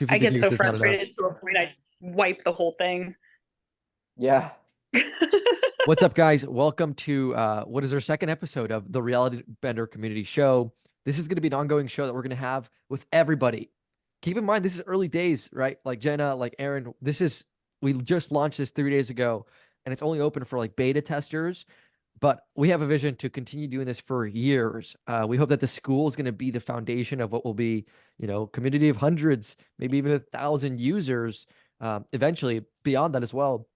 I 250 get so gigs is not enough. frustrated to a point I wipe the whole thing. Yeah. What's up, guys? Welcome to what is our second episode of the Reality Bender Community Show. This is going to be an ongoing show that we're going to have with everybody. Keep in mind, this is early days, right? Like Jenna, like Aaron, we just launched this 3 days ago, and it's only open for like beta testers. But we have a vision to continue doing this for years. We hope that the school is going to be the foundation of what will be, community of hundreds, maybe even 1,000 users, eventually beyond that as well.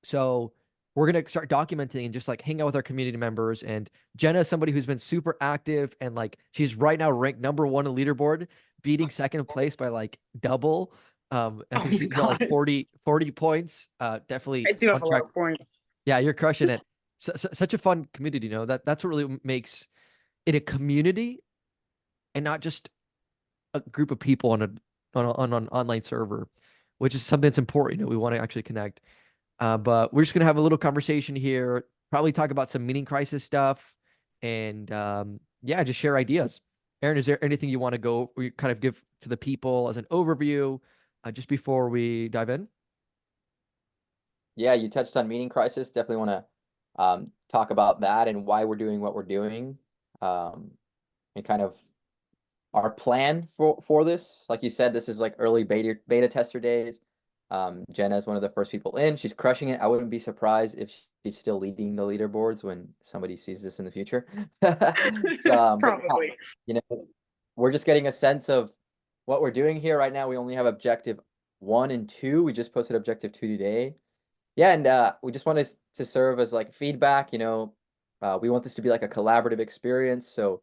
So we're going to start documenting and just like hang out with our community members. And Jenna is somebody who's been super active and like she's right now ranked #1 in leaderboard, beating second place by like double. I Oh think my she's got like god. 40 points. Definitely I do on have a track. lot of points. Yeah, you're crushing it. Such a fun community, that's what really makes it a community and not just a group of people on an online server, which is something that's important. We want to actually connect. But we're just gonna have a little conversation here, probably talk about some meaning crisis stuff, and yeah, just share ideas. Aaron, is there anything you want to go or you kind of give to the people as an overview, just before we dive in? Yeah, you touched on meaning crisis. Definitely want to talk about that and why we're doing what we're doing, and kind of our plan for this. Like you said, this is like early beta tester days. Jenna is one of the first people in. She's crushing it. I wouldn't be surprised if she's still leading the leaderboards when somebody sees this in the future. So, but yeah, Probably. you know, we're just getting a sense of what we're doing here right now. We only have objective 1 and 2. We just posted objective 2 today. Yeah, and we just wanted to serve as like feedback. We want this to be like a collaborative experience. So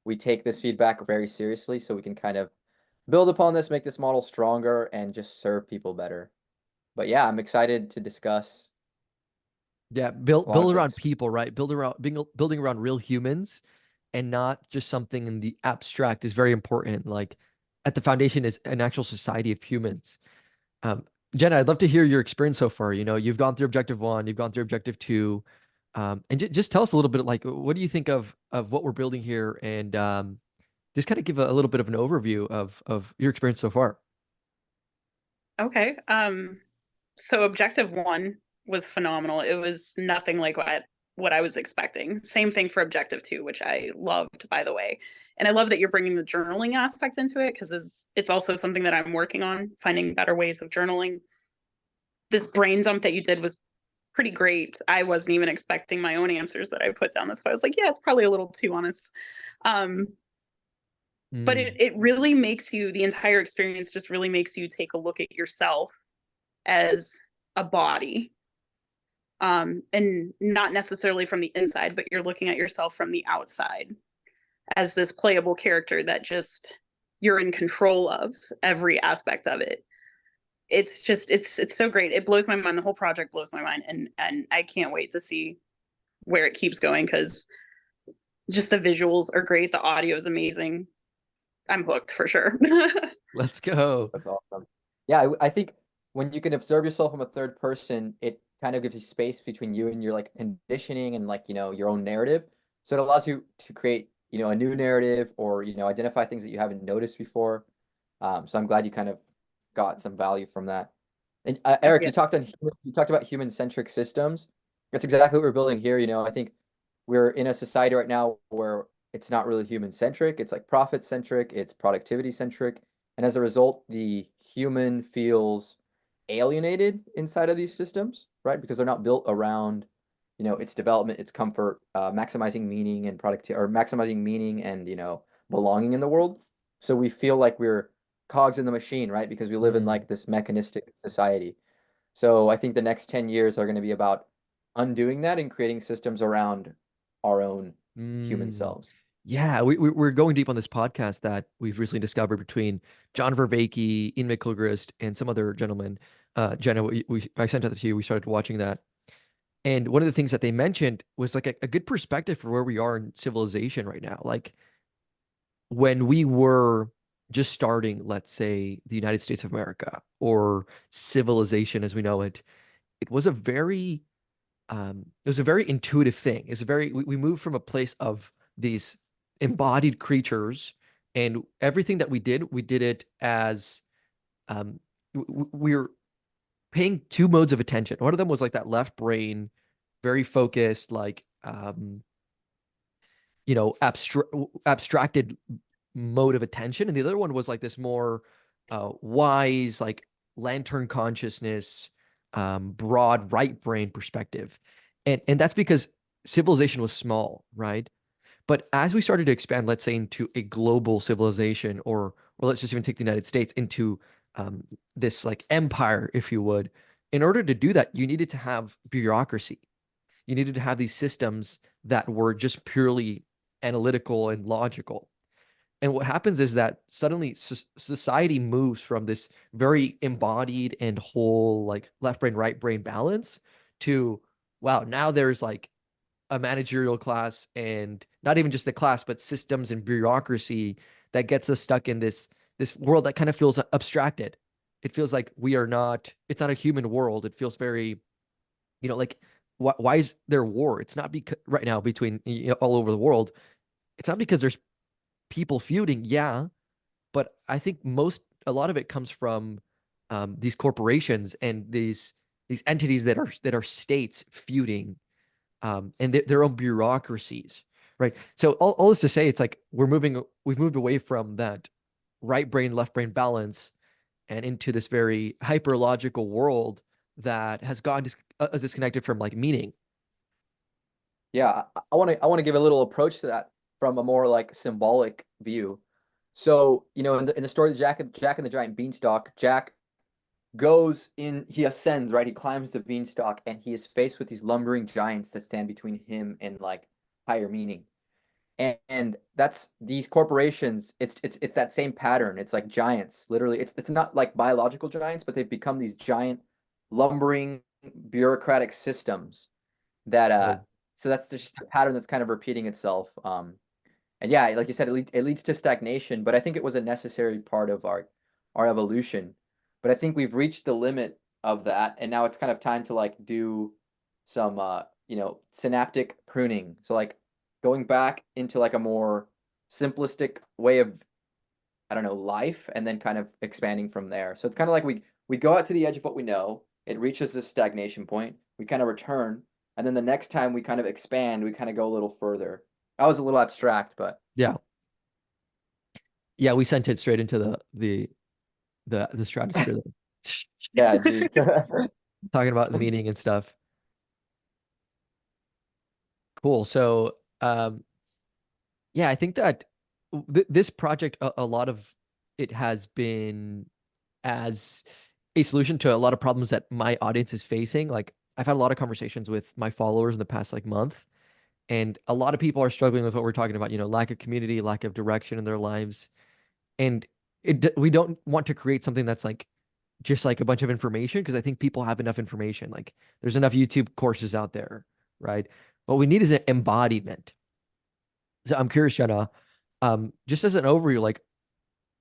we take this feedback very seriously so we can kind of build upon this, make this model stronger, and just serve people better. But yeah, I'm excited to discuss Yeah, build around logics. people, right? Building around real humans, and not just something in the abstract is very important. Like at the foundation is an actual society of humans. Um, Jenna, I'd love to hear your experience so far. You've gone through objective 1, you've gone through objective 2, and just tell us a little bit. Like, what do you think of what we're building here, and just kind of give a little bit of an overview of your experience so far. Okay. So objective 1 was phenomenal. It was nothing like what I was expecting. Same thing for objective 2, which I loved, by the way. And I love that you're bringing the journaling aspect into it because it's also something that I'm working on, finding better ways of journaling. This brain dump that you did was pretty great. I wasn't even expecting my own answers that I put down. That's why I was like, yeah, it's probably a little too honest. Um, but Mm, it really makes you, the entire experience just really makes you take a look at yourself as a body, and not necessarily from the inside, but you're looking at yourself from the outside as this playable character that just you're in control of every aspect of it. It's just it's so great. It blows my mind. The whole project blows my mind, and I can't wait to see where it keeps going because just the visuals are great. The audio is amazing. I'm hooked for sure. let's go. That's awesome. Yeah, I think when you can observe yourself from a third person, it kind of gives you space between you and your like conditioning and like, your own narrative. So it allows you to create, a new narrative or, identify things that you haven't noticed before. So I'm glad you kind of got some value from that. And Eric, Yeah. you talked about human-centric systems. That's exactly what we're building here. I think we're in a society right now where it's not really human-centric. It's like profit-centric, it's productivity-centric. And as a result, the human feels alienated inside of these systems, right? Because they're not built around, its development, its comfort, maximizing meaning and productivity, or maximizing meaning and, belonging in the world. So we feel like we're cogs in the machine, right? Because we live in Mm, like this mechanistic society. So I think the next 10 years are going to be about undoing that and creating systems around our own human mm. selves. Yeah, we're going deep on this podcast that we've recently discovered between John Vervaeke, Ian McClugrist, and some other gentleman. Jenna, I sent it to you. We started watching that, and one of the things that they mentioned was like a good perspective for where we are in civilization right now. Like when we were just starting, let's say, the United States of America or civilization as we know it, it was a very it was a very intuitive thing. We moved from a place of these embodied creatures, and everything that we did it as we're paying two modes of attention. One of them was like that left brain, very focused, like abstracted mode of attention, and the other one was like this more wise, like lantern consciousness, broad right brain perspective, and that's because civilization was small, right? But as we started to expand, let's say into a global civilization, or let's just even take the United States into this like empire, if you would, in order to do that, you needed to have bureaucracy. You needed to have these systems that were just purely analytical and logical. And what happens is that suddenly society moves from this very embodied and whole, like left brain, right brain balance to, wow, now there's like a managerial class, and not even just the class, but systems and bureaucracy that gets us stuck in this world that kind of feels abstracted. It feels like it's not a human world. It feels very, like, why is there war? It's not because right now between all over the world. It's not because there's people feuding, yeah, but I think a lot of it comes from these corporations and these entities that are states feuding, and their own bureaucracies, right? So all this to say, it's like we've moved away from that right brain, left brain balance and into this very hyper logical world that has gotten disconnected from like meaning. Yeah, I want to give a little approach to that from a more like symbolic view. So, in the story of Jack and the Giant Beanstalk, Jack he ascends, right? He climbs the beanstalk and he is faced with these lumbering giants that stand between him and like higher meaning. And that's these corporations, it's that same pattern. It's like giants, literally. It's not like biological giants, but they've become these giant lumbering bureaucratic systems that Totally. so that's just a pattern that's kind of repeating itself. And yeah, like you said, it leads to stagnation, but I think it was a necessary part of our evolution. But I think we've reached the limit of that, and now it's kind of time to like do some synaptic pruning. So like going back into like a more simplistic way of, I don't know, life, and then kind of expanding from there. So it's kind of like we go out to the edge of what we know, it reaches this stagnation point, we kind of return, and then the next time we kind of expand, we kind of go a little further. That was a little abstract, but Yeah. Yeah, we sent it straight into the stratosphere there. yeah, dude. Talking about the meaning and stuff. Cool. So, yeah, I think that this project, a lot of it has been as a solution to a lot of problems that my audience is facing. Like, I've had a lot of conversations with my followers in the past like month, and a lot of people are struggling with what we're talking about, lack of community, lack of direction in their lives. And we don't want to create something that's like just like a bunch of information, because I think people have enough information. Like, there's enough YouTube courses out there, right? What we need is an embodiment. So I'm curious, Jenna, just as an overview, like,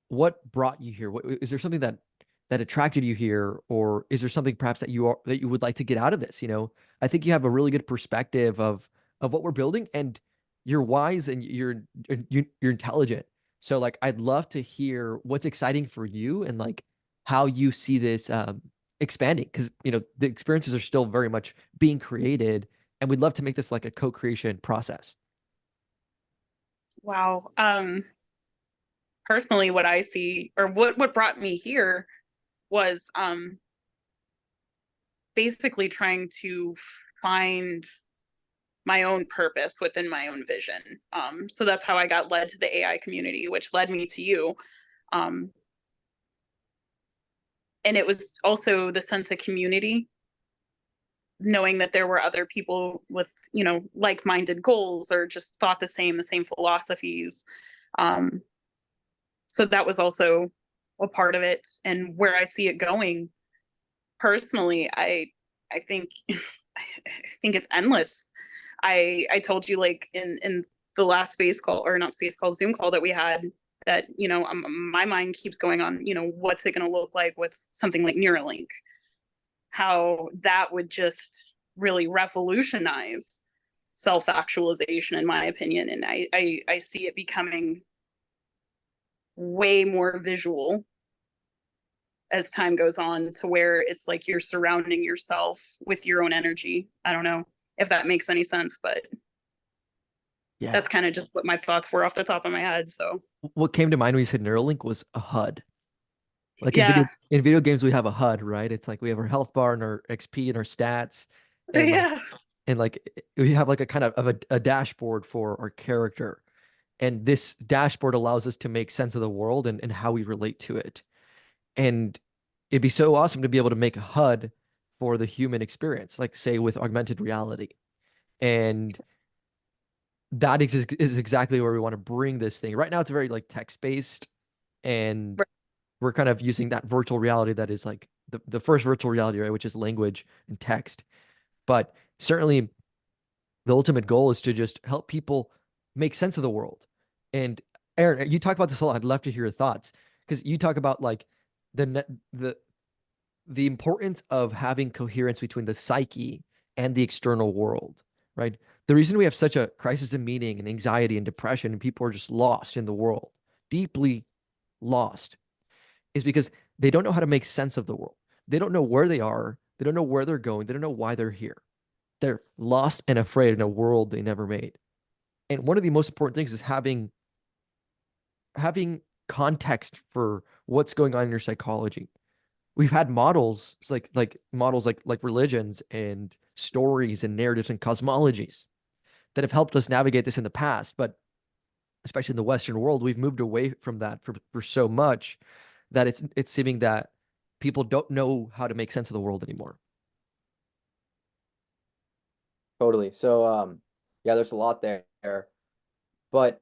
what brought you here? Is there something that attracted you here, or is there something perhaps that you would like to get out of this? I think you have a really good perspective of what we're building, and you're wise and you're intelligent. So like, I'd love to hear what's exciting for you, and like how you see this expanding, because the experiences are still very much being created, and we'd love to make this like a co-creation process. Wow. Personally, what I see, or what brought me here was basically trying to find my own purpose within my own vision. So that's how I got led to the AI community, which led me to you. And it was also the sense of community, knowing that there were other people with, like-minded goals, or just thought the same philosophies. So that was also a part of it, and where I see it going personally, I think I think it's endless. I told you, like, in the last space call, or not space call, Zoom call that we had, that my mind keeps going on, what's it going to look like with something like Neuralink, how that would just really revolutionize self-actualization, in my opinion. And I see it becoming way more visual as time goes on, to where it's like you're surrounding yourself with your own energy. I don't know if that makes any sense, but Yeah. that's kind of just what my thoughts were off the top of my head. So What came to mind when you said Neuralink was a HUD. Like yeah, in video games, we have a HUD, right? It's like we have our health bar and our XP and our stats, and like yeah, we have like a kind of a dashboard for our character. And this dashboard allows us to make sense of the world and how we relate to it. And it'd be so awesome to be able to make a HUD for the human experience, like say with augmented reality. And that is exactly where we want to bring this thing. Right now, it's very like text based, and right. we're kind of using that virtual reality that is like the first virtual reality, right, which is language and text. But certainly, the ultimate goal is to just help people make sense of the world. And Aaron, you talk about this a lot. I'd love to hear your thoughts because you talk about like the the importance of having coherence between the psyche and the external world, right? The reason we have such a crisis of meaning and anxiety and depression and people are just lost in the world, deeply lost, is because they don't know how to make sense of the world. They don't know where they are. They don't know where they're going. They don't know why they're here. They're lost and afraid in a world they never made. And one of the most important things is having context for what's going on in your psychology. We've had models, it's like models like religions and stories and narratives and cosmologies that have helped us navigate this in the past, but especially in the Western world, we've moved away from that for so much that it's seeming that people don't know how to make sense of the world anymore. Totally. So, yeah, there's a lot there, but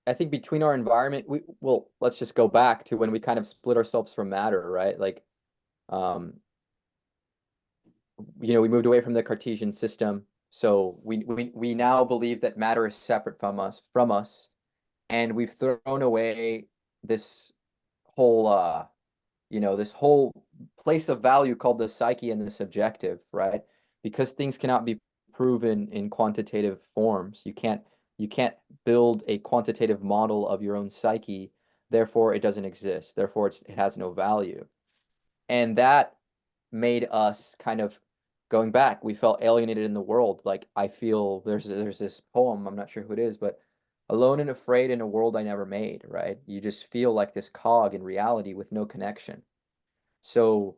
I think between our environment, well, let's just go back to when we kind of split ourselves from matter, right? Like, um, we moved away from the Cartesian system. So we now believe that matter is separate from us, and we've thrown away this whole this whole place of value called the psyche and the subjective, right? Because things cannot be proven in quantitative forms. You can't build a quantitative model of your own psyche, therefore it doesn't exist. Therefore it has no value. And that made us kind of going back. We felt alienated in the world. Like I feel there's this poem, I'm not sure who it is, but alone and afraid in a world I never made, right? You just feel like this cog in reality with no connection. So,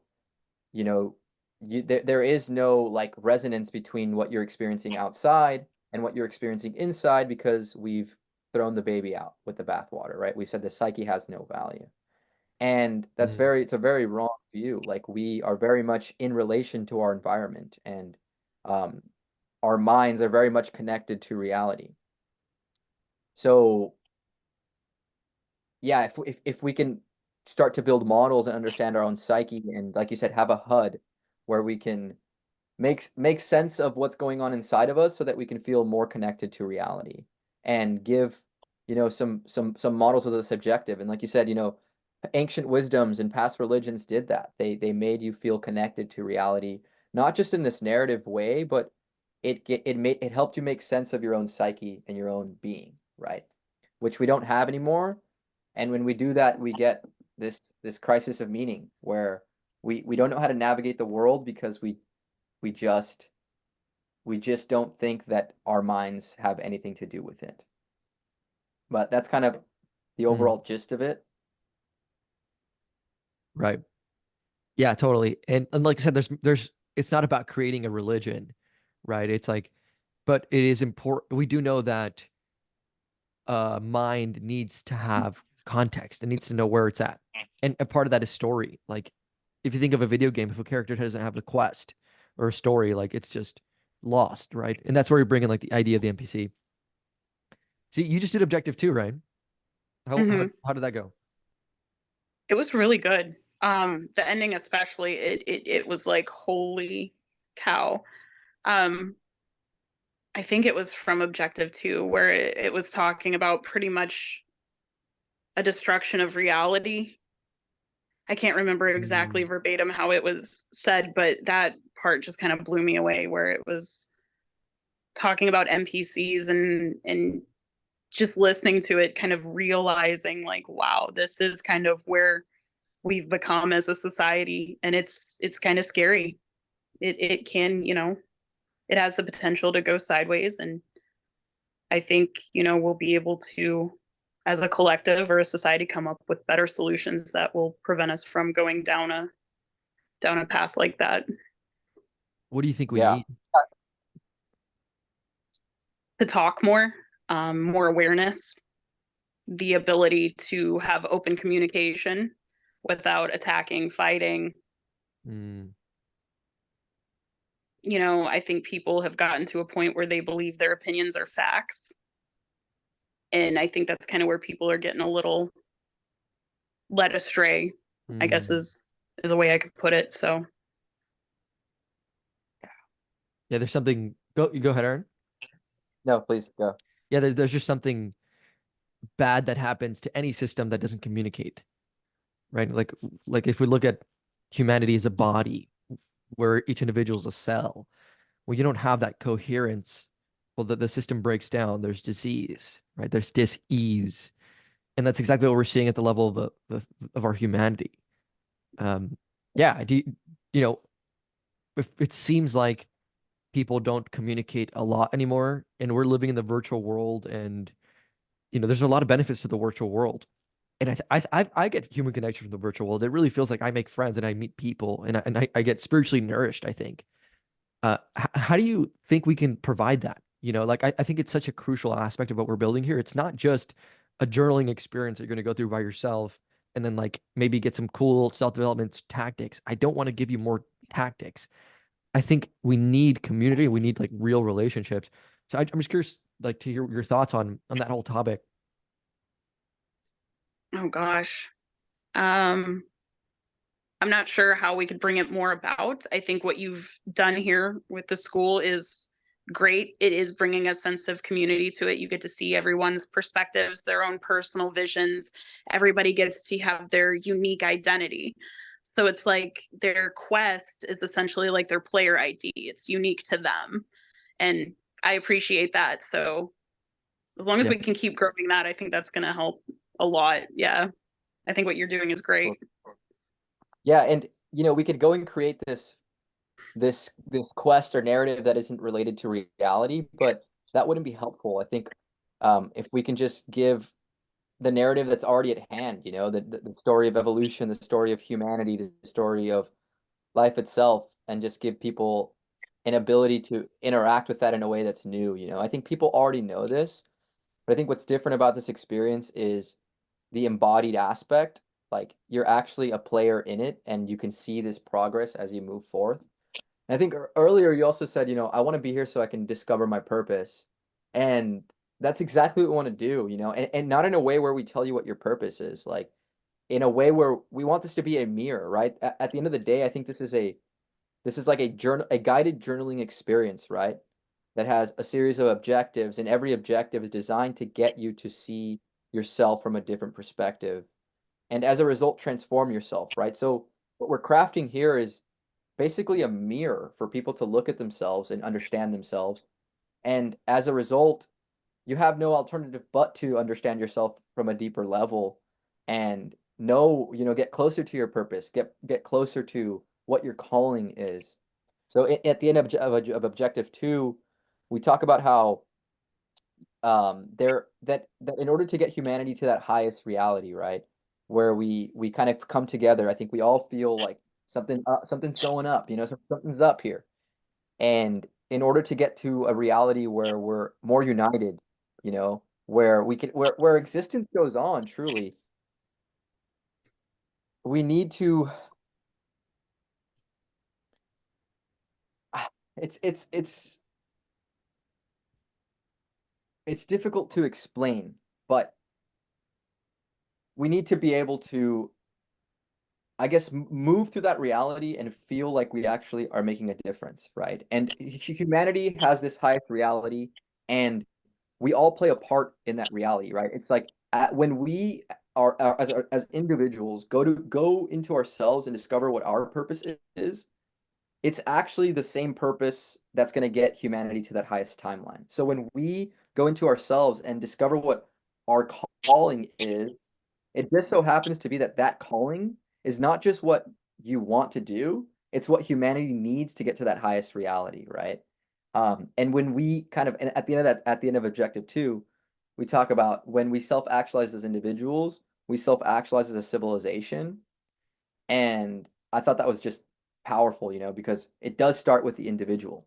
you know, there is no like resonance between what you're experiencing outside and what you're experiencing inside because we've thrown the baby out with the bathwater, right? We said the psyche has no value. And it's a very wrong view. Like we are very much in relation to our environment and um, our minds are very much connected to reality. So yeah, if we can start to build models and understand our own psyche and like you said, have a HUD where we can make sense of what's going on inside of us so that we can feel more connected to reality and give, some models of the subjective. And like you said, ancient wisdoms and past religions did that. They made you feel connected to reality, not just in this narrative way, but it helped you make sense of your own psyche and your own being, right? Which we don't have anymore. And when we do that, we get this crisis of meaning where we don't know how to navigate the world because we just don't think that our minds have anything to do with it. But that's kind of the overall gist of it. Right. Yeah, totally. And like I said, there's it's not about creating a religion, right? It's like, but it is important. We do know that mind needs to have context. It needs to know where it's at. And a part of that is story. Like if you think of a video game, if a character doesn't have a quest or a story, like it's just lost, right? And that's where you bring in like the idea of the NPC. See, you just did objective two, right? Hmm. How did that go? It was really good. The ending especially, it was like, holy cow. Um, I think it was from Objective 2, where it was talking about pretty much a destruction of reality. I can't remember exactly Mm. verbatim how it was said, but that part just kind of blew me away, where it was talking about NPCs and just listening to it, kind of realizing like, wow, this is kind of where we've become as a society, and it's kind of scary. It can, it has the potential to go sideways, and I think, we'll be able to, as a collective or a society, come up with better solutions that will prevent us from going down a path like that. What do you think we Yeah. need? To talk more, more awareness, the ability to have open communication without attacking, fighting. Mm, I think people have gotten to a point where they believe their opinions are facts. And I think that's kind of where people are getting a little led astray, I guess mm. is a way I could put it. So Yeah, there's something. Go ahead, Aaron. No, please go. Yeah, there's just something bad that happens to any system that doesn't communicate, right? Like if we look at humanity as a body, where each individual is a cell, when you don't have that coherence, well, the system breaks down. There's disease, right? There's dis-ease, and that's exactly what we're seeing at the level of of our humanity. Yeah, if it seems like people don't communicate a lot anymore, and we're living in the virtual world, and there's a lot of benefits to the virtual world, and I get human connection from the virtual world. It really feels like I make friends and I meet people, and I get spiritually nourished, I think. How do you think we can provide that? Like I think it's such a crucial aspect of what we're building here. It's not just a journaling experience that you're going to go through by yourself and then like maybe get some cool self-development tactics. I don't want to give you more tactics. I think we need community. We need like real relationships. So I'm just curious, like, to hear your thoughts on that whole topic. oh gosh. Um I'm not sure how we could bring it more about. I think what you've done here with the school is great. It is bringing a sense of community to it. You get to see everyone's perspectives, their own personal visions. Everybody gets to have their unique identity. So it's like their quest is essentially like their player ID. It's unique to them. And I appreciate that. So as long as Yeah. we can keep growing that, I think that's going to help a lot. Yeah. I think what you're doing is great. Yeah, and we could go and create this quest or narrative that isn't related to reality, but that wouldn't be helpful. I think if we can just give the narrative that's already at hand, the story of evolution, the story of humanity, the story of life itself, and just give people an ability to interact with that in a way that's new. I think people already know this, but I think what's different about this experience is the embodied aspect. Like you're actually a player in it, and you can see this progress as you move forth. And I think earlier you also said, I want to be here so I can discover my purpose. And that's exactly what we want to do, and not in a way where we tell you what your purpose is, like in a way where we want this to be a mirror, right? At the end of the day, I think this is like a guided journaling experience, right? That has a series of objectives, and every objective is designed to get you to see yourself from a different perspective. And as a result, transform yourself, right? So what we're crafting here is basically a mirror for people to look at themselves and understand themselves. And as a result, you have no alternative but to understand yourself from a deeper level and get closer to your purpose, get closer to what your calling is. So at the end of objective 2, we talk about how that in order to get humanity to that highest reality, right, where we kind of come together, I think we all feel like something's going up, something's up here. And in order to get to a reality where we're more united, where we can where existence goes on truly, we need to it's difficult to explain, but we need to be able to, I guess, move through that reality and feel like we actually are making a difference, right? And humanity has this highest reality, and we all play a part in that reality, right? It's like when we as individuals go into ourselves and discover what our purpose is, it's actually the same purpose that's going to get humanity to that highest timeline. So when we go into ourselves and discover what our calling is, it just so happens to be that calling is not just what you want to do, it's what humanity needs to get to that highest reality, right? And when we kind of, and at the end of that, at the end of objective 2, we talk about when we self-actualize as individuals, we self-actualize as a civilization. And I thought that was just powerful, you know, because it does start with the individual.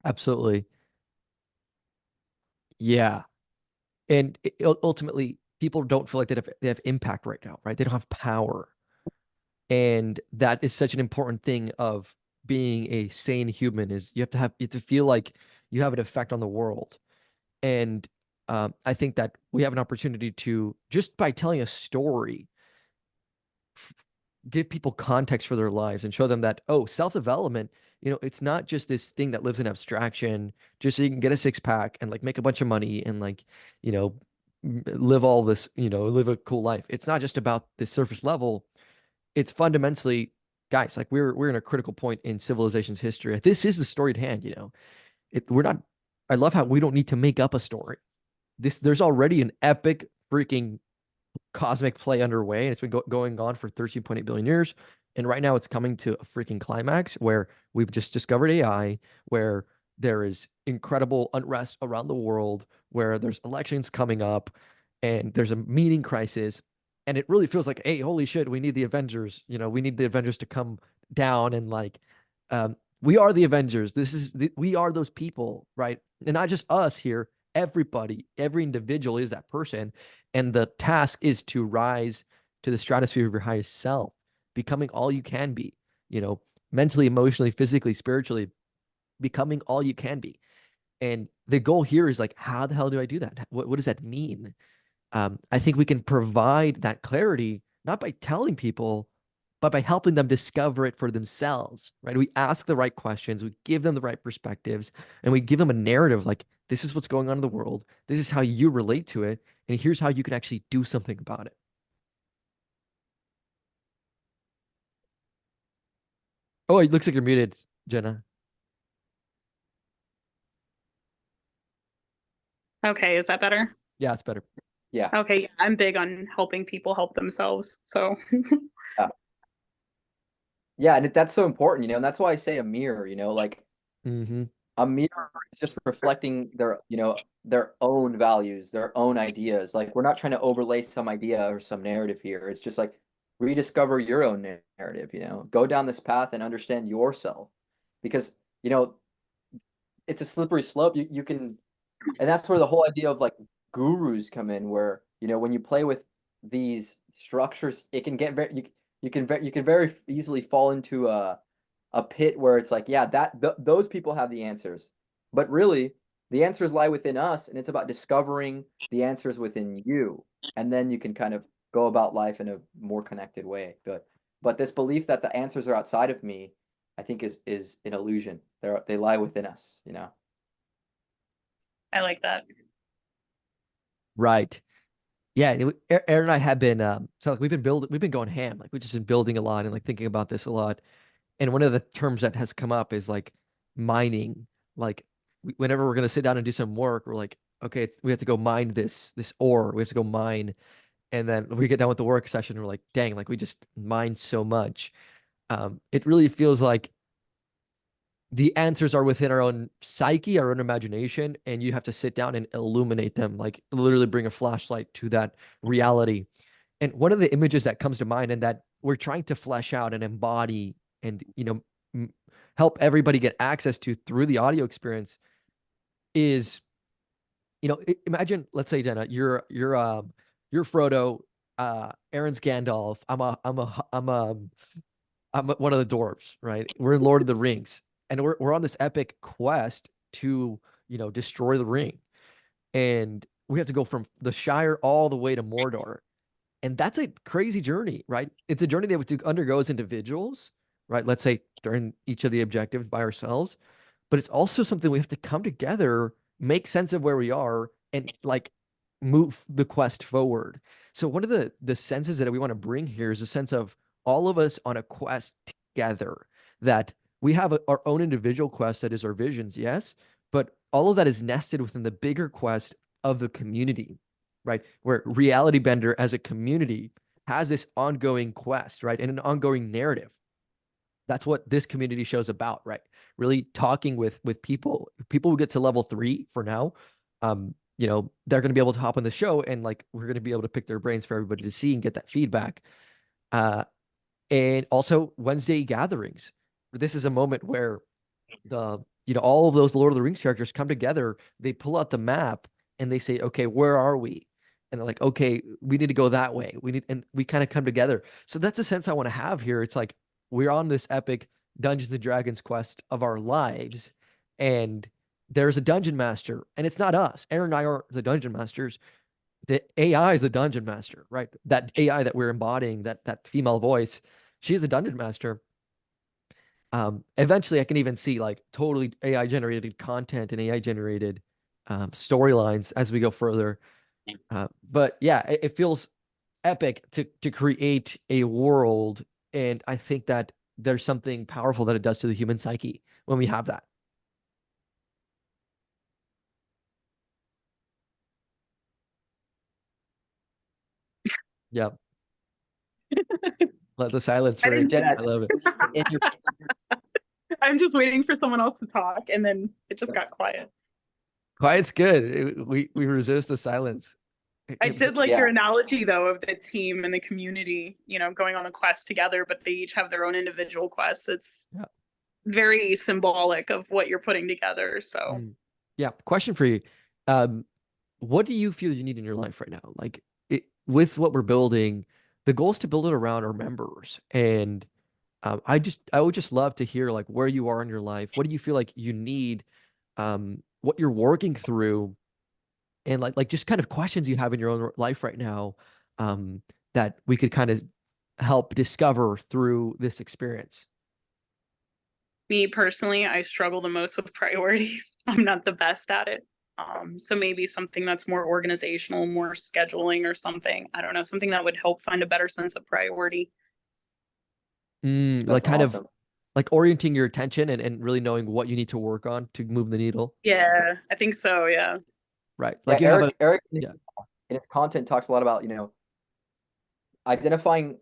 Absolutely. Yeah. And ultimately, people don't feel like they have impact right now, right? They don't have power. And that is such an important thing of being a sane human is you have to feel like you have an effect on the world. And I think that we have an opportunity to, just by telling a story, give people context for their lives and show them that, oh, self-development, it's not just this thing that lives in abstraction, just so you can get a six pack and like make a bunch of money and like, live all this, live a cool life. It's not just about this surface level. It's fundamentally, guys, like we're in a critical point in civilization's history. This is the story at hand, we're not, I love how we don't need to make up a story. There's already an epic freaking cosmic play underway, and it's been going on for 13.8 billion years. And right now it's coming to a freaking climax where we've just discovered AI, where there is incredible unrest around the world, where there's elections coming up, and there's a meaning crisis. And it really feels like, hey, holy shit, we need the Avengers. We need the Avengers to come down and like, we are the Avengers. We are those people, right? And not just us here. Everybody, every individual is that person. And the task is to rise to the stratosphere of your highest self, becoming all you can be, mentally, emotionally, physically, spiritually, becoming all you can be. And the goal here is like, how the hell do I do that? What does that mean? I think we can provide that clarity, not by telling people, but by helping them discover it for themselves, right? We ask the right questions, we give them the right perspectives, and we give them a narrative like, this is what's going on in the world. This is how you relate to it. And here's how you can actually do something about it. Oh, it looks like you're muted, Jenna. Okay, is that better? Yeah, it's better. Yeah. Okay, yeah, I'm big on helping people help themselves. So Yeah, and that's so important, and that's why I say a mirror, like Mm-hmm. a mirror is just reflecting their own values, their own ideas. Like we're not trying to overlay some idea or some narrative here. It's just like rediscover your own narrative, go down this path and understand yourself. Because, it's a slippery slope. You can, and that's where the whole idea of like gurus come in, where, when you play with these structures, it can get very, you can very easily fall into a pit where it's like, yeah, those people have the answers, but really the answers lie within us, and it's about discovering the answers within you, and then you can kind of go about life in a more connected way. But this belief that the answers are outside of me, I think is an illusion. They lie within us, I like that. Right. Yeah, Aaron and I have been so like we've been going ham. Like we've just been building a lot and like thinking about this a lot. And one of the terms that has come up is like mining. Like whenever we're gonna sit down and do some work, we're like, okay, we have to go mine this ore. We have to go mine, and then we get done with the work session. We're like, dang, like we just mined so much. It really feels like the answers are within our own psyche, our own imagination, and you have to sit down and illuminate them, like literally bring a flashlight to that reality. And one of the images that comes to mind and that we're trying to flesh out and embody and, help everybody get access to through the audio experience is, imagine, let's say, Jenna, you're Frodo, Aaron's Gandalf. I'm one of the dwarves, right? We're in Lord of the Rings, and we're on this epic quest to, destroy the ring. And we have to go from the Shire all the way to Mordor. And that's a crazy journey, right? It's a journey that we have to undergo as individuals, right? Let's say during each of the objectives by ourselves, but it's also something we have to come together, make sense of where we are, and like move the quest forward. So one of the senses that we want to bring here is a sense of all of us on a quest together, that we have our own individual quest that is our visions, yes, but all of that is nested within the bigger quest of the community, right? Where Reality Bender as a community has this ongoing quest, right? And an ongoing narrative. That's what this community show's about, right? Really talking with people who get to level 3 for now. They're going to be able to hop on the show, and like we're going to be able to pick their brains for everybody to see and get that feedback. And also Wednesday gatherings. This is a moment where all of those Lord of the Rings characters come together, they pull out the map and they say, okay, where are we? And they're like, okay, we need to go that way. And we kind of come together. So that's the sense I want to have here. It's like we're on this epic Dungeons and Dragons quest of our lives, and there's a dungeon master, and it's not us. Aaron and I are the dungeon masters. The AI is the dungeon master, right? That AI that we're embodying, that female voice, she's a dungeon master. Eventually I can even see like totally AI generated content and AI generated storylines as we go further. But yeah, it feels epic to create a world, and I think that there's something powerful that it does to the human psyche when we have that. Yeah. Let the silence I ring. didn't- I love it. In your I'm just waiting for someone else to talk, and then it just got quiet. Quiet's good. We resist the silence. I did like Yeah. your analogy though of the team and the community, going on a quest together, but they each have their own individual quests. It's Yeah. very symbolic of what you're putting together. So Yeah. Question for you. What do you feel you need in your life right now? Like with what we're building, the goal is to build it around our members. And I would just love to hear like where you are in your life. What do you feel like you need? What you're working through, and like just kind of questions you have in your own life right now, that we could kind of help discover through this experience. me personally, I struggle the most with priorities. I'm not the best at it. So maybe something that's more organizational, more scheduling or something. I don't know, something that would help find a better sense of priority. Like That's kind of awesome. like orienting your attention and really knowing what you need to work on to move the needle. Yeah, I think so. Yeah. Right. Yeah, Like you have a Eric yeah. in his content talks a lot about, identifying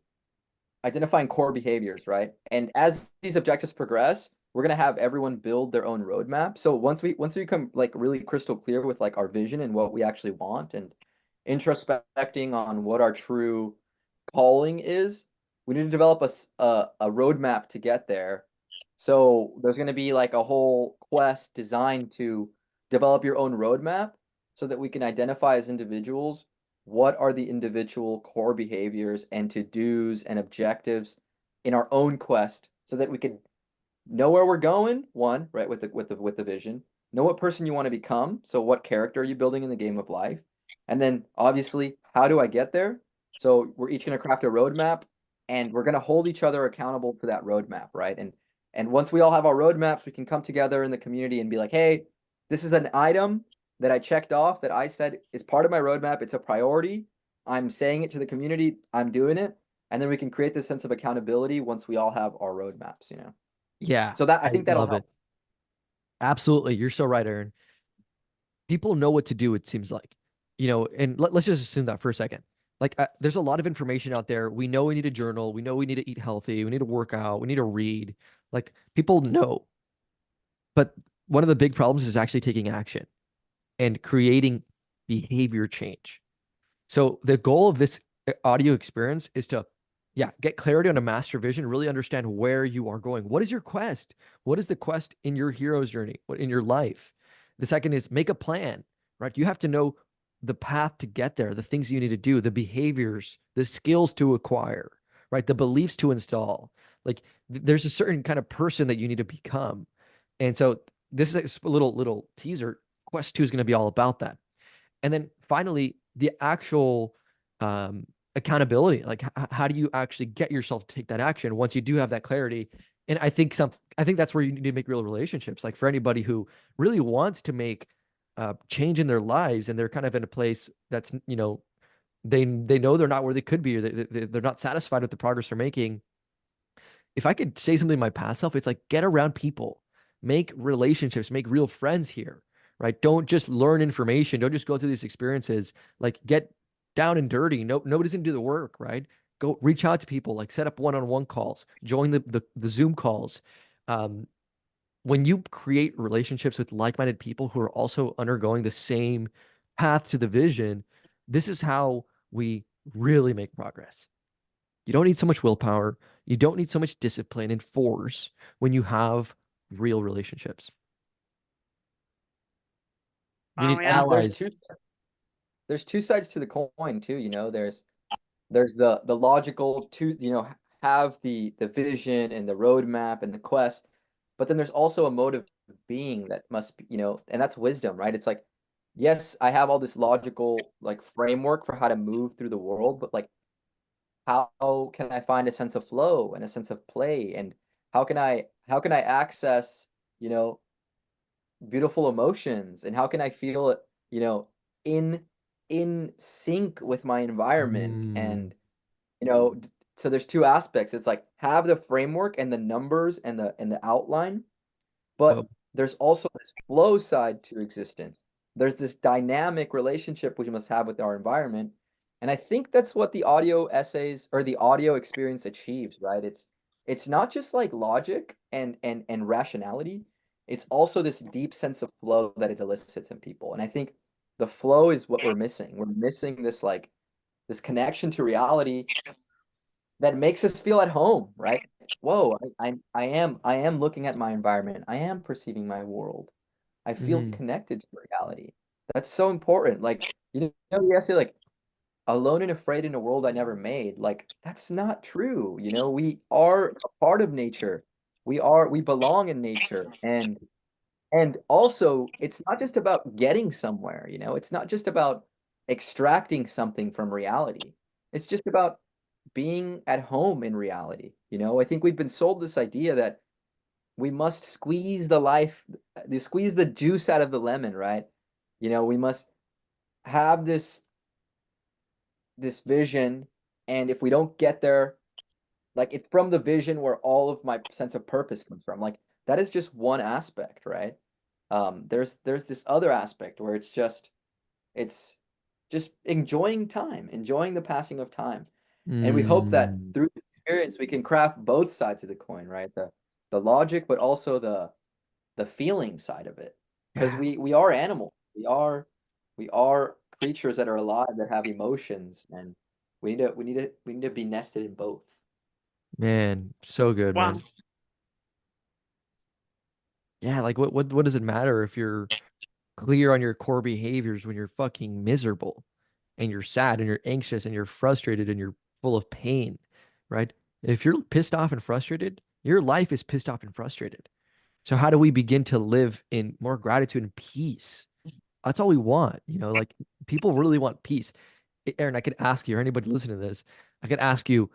core behaviors, right? And as these objectives progress, we're gonna have everyone build their own roadmap. So once we become like really crystal clear with like our vision and what we actually want, and introspecting on what our true calling is, we need to develop a roadmap to get there. So there's gonna be like a whole quest designed to develop your own roadmap so that we can identify as individuals what are the individual core behaviors and to-dos and objectives in our own quest so that we can know where we're going, one, right, with the vision, know what person you want to become, so what character are you building in the game of life, and then obviously how do I get there? So we're each going to craft a roadmap, and we're going to hold each other accountable to that roadmap, right? And once we all have our roadmaps, we can come together in the community and be like, hey, this is an item that I checked off that I said is part of my roadmap. It's a priority. I'm saying it to the community. I'm doing it. And then we can create this sense of accountability once we all have our roadmaps, Yeah. So that I think that'll love help. it. Absolutely. You're so right, Aaron. People know what to do, it seems like. And let's just assume that for a second. Like there's a lot of information out there. We know we need a journal. We know we need to eat healthy. We need to work out. We need to read. Like people know. But one of the big problems is actually taking action and creating behavior change. So the goal of this audio experience is to, get clarity on a master vision, really understand where you are going. What is your quest? What is the quest in your hero's journey? What in your life? The second is make a plan, right? You have to know the path to get there, the things you need to do, the behaviors, the skills to acquire, right? The beliefs to install. Like there's a certain kind of person that you need to become. And so this is a little teaser. Quest 2 is going to be all about that. And then finally, the actual accountability. Like, how do you actually get yourself to take that action once you do have that clarity? And I think that's where you need to make real relationships. Like for anybody who really wants to make change in their lives, and they're kind of in a place that's they know they're not where they could be, or they're not satisfied with the progress they're making. If I could say something to my past self, it's like get around people, make relationships, make real friends here, right? Don't just learn information. Don't just go through these experiences. Like get down and dirty. Nobody's gonna do the work, right? go reach out to people, like set up one-on-one calls, join the Zoom calls. When you create relationships with like-minded people who are also undergoing the same path to the vision, this is how we really make progress. You don't need so much willpower. You don't need so much discipline and force when you have real relationships. You Oh need yeah. And allies. there's two sides to the coin too, you know. There's the logical to, you know, have the vision and the roadmap and the quest, but then there's also a mode of being that must be, you know, and that's wisdom, right? It's like, yes, I have all this logical like framework for how to move through the world, but like how can I find a sense of flow and a sense of play, and how can I access, you know, beautiful emotions, and how can I feel it, you know, in in sync with my environment. Mm. And you know, so there's two aspects. It's like have the framework and the numbers and the outline, but Well, there's also this flow side to existence. There's this dynamic relationship we must have with our environment. And I think that's what the audio essays or the audio experience achieves, right? It's not just like logic and rationality. It's also this deep sense of flow that it elicits in people. And I think the flow is what we're missing. We're missing this like this connection to reality that makes us feel at home, right? Whoa, I am looking at my environment. I am perceiving my world. I feel mhm. connected to reality. That's so important. Like, you know, the essay, like, alone and afraid in a world I never made. Like, that's not true. You know, we are a part of nature. We belong in nature. And also, it's not just about getting somewhere, you know, it's not just about extracting something from reality. It's just about being at home in reality. You know, I think we've been sold this idea that we must squeeze the juice out of the lemon, right? You know, we must have this vision, and if we don't get there, like it's from the vision where all of my sense of purpose comes from. Like that is just one aspect, right? There's this other aspect where it's just enjoying time, enjoying the passing of time. And we hope that Mm. through this experience we can craft both sides of the coin, right? The logic, but also the feeling side of it. Because Yeah, we are animals. We are creatures that are alive that have emotions, and we need to be nested in both. man, so good, Wow. man. Yeah, like what does it matter if you're clear on your core behaviors when you're fucking miserable and you're sad and you're anxious and you're frustrated and you're full of pain, right? If you're pissed off and frustrated, your life is pissed off and frustrated. So how do we begin to live in more gratitude and peace? That's all we want, like people really want peace. Aaron, I could ask you, or anybody listening to this, I could ask you,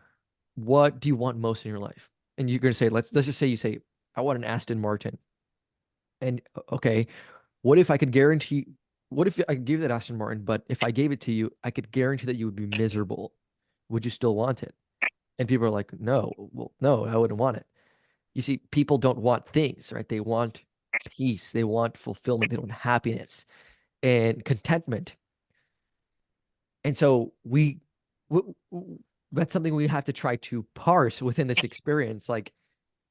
what do you want most in your life? And you're gonna say, let's just say you say, I want an Aston Martin. And okay, what if I could guarantee, what if I gave that Aston Martin, but if I gave it to you, I could guarantee that you would be miserable. Would you still want it? And people are like, no, well, no, I wouldn't want it. You see, people don't want things, right? They want peace, they want fulfillment, they want happiness and contentment. And so w- that's something we have to try to parse within this experience. Like,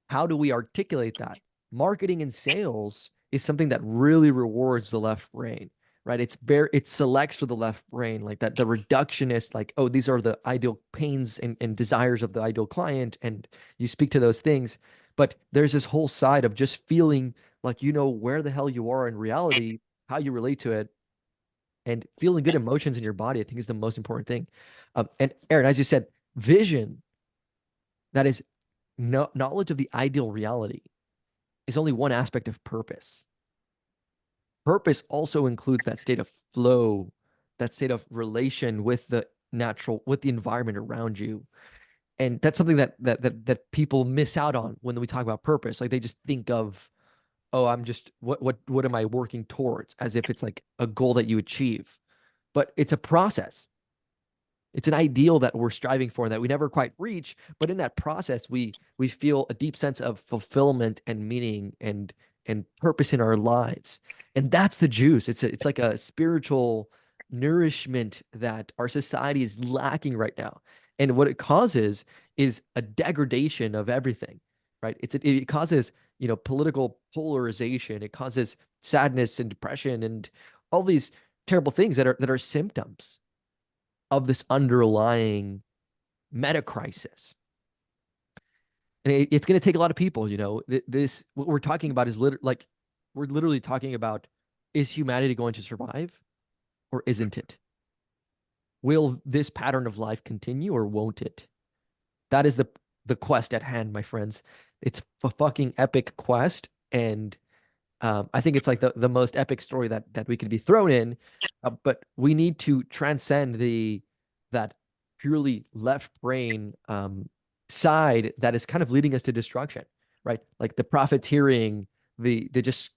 how do we articulate that? Marketing and sales is something that really rewards the left brain, right? It selects for the left brain, like that, the reductionist, like, oh, these are the ideal pains and desires of the ideal client, and you speak to those things. But there's this whole side of just feeling like you know where the hell you are in reality, how you relate to it, and feeling good emotions in your body. I think is the most important thing. And Aaron, as you said, vision, that is no knowledge of the ideal reality, is only one aspect of purpose. Purpose also includes that state of flow, that state of relation with with the environment around you. And that's something that people miss out on when we talk about purpose. Like they just think of, oh, I'm just what am I working towards, as if it's like a goal that you achieve. But it's a process. It's an ideal that we're striving for that we never quite reach, but in that process we feel a deep sense of fulfillment and meaning and purpose in our lives. And that's the juice. It's like a spiritual nourishment that our society is lacking right now. And what it causes is a degradation of everything, right? It causes, political polarization. It causes sadness and depression and all these terrible things that are symptoms of this underlying meta crisis. And it's going to take a lot of people, this, what we're talking about is we're literally talking about, is humanity going to survive or isn't it? Will this pattern of life continue or won't it? That is the quest at hand, my friends. It's a fucking epic quest, and I think it's like the most epic story that we could be thrown in. But we need to transcend that purely left brain side that is kind of leading us to destruction, right? Like the profiteering, the just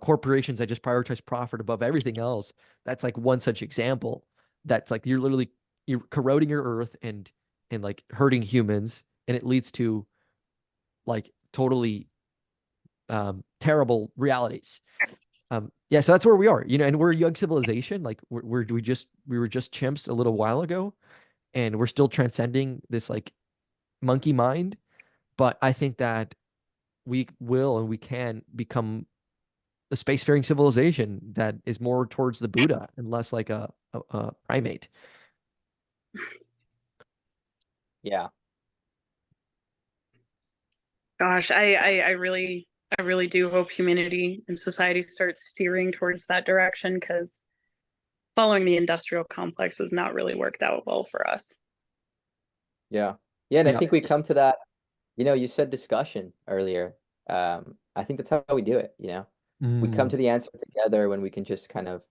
corporations that just prioritize profit above everything else. That's like one such example. That's like you're corroding your earth and like hurting humans, and it leads to like totally terrible realities. Yeah, so that's where we are, and we're a young civilization. Like we were just chimps a little while ago, and we're still transcending this like monkey mind. But I think that we will and we can become a spacefaring civilization that is more towards the Buddha and less like a primate. Yeah. Gosh, I really do hope humanity and society starts steering towards that direction, because following the industrial complex has not really worked out well for us. Yeah. Yeah. And I Yeah. think we come to that, you said discussion earlier. I think that's how we do it, We come to the answer together when we can just kind of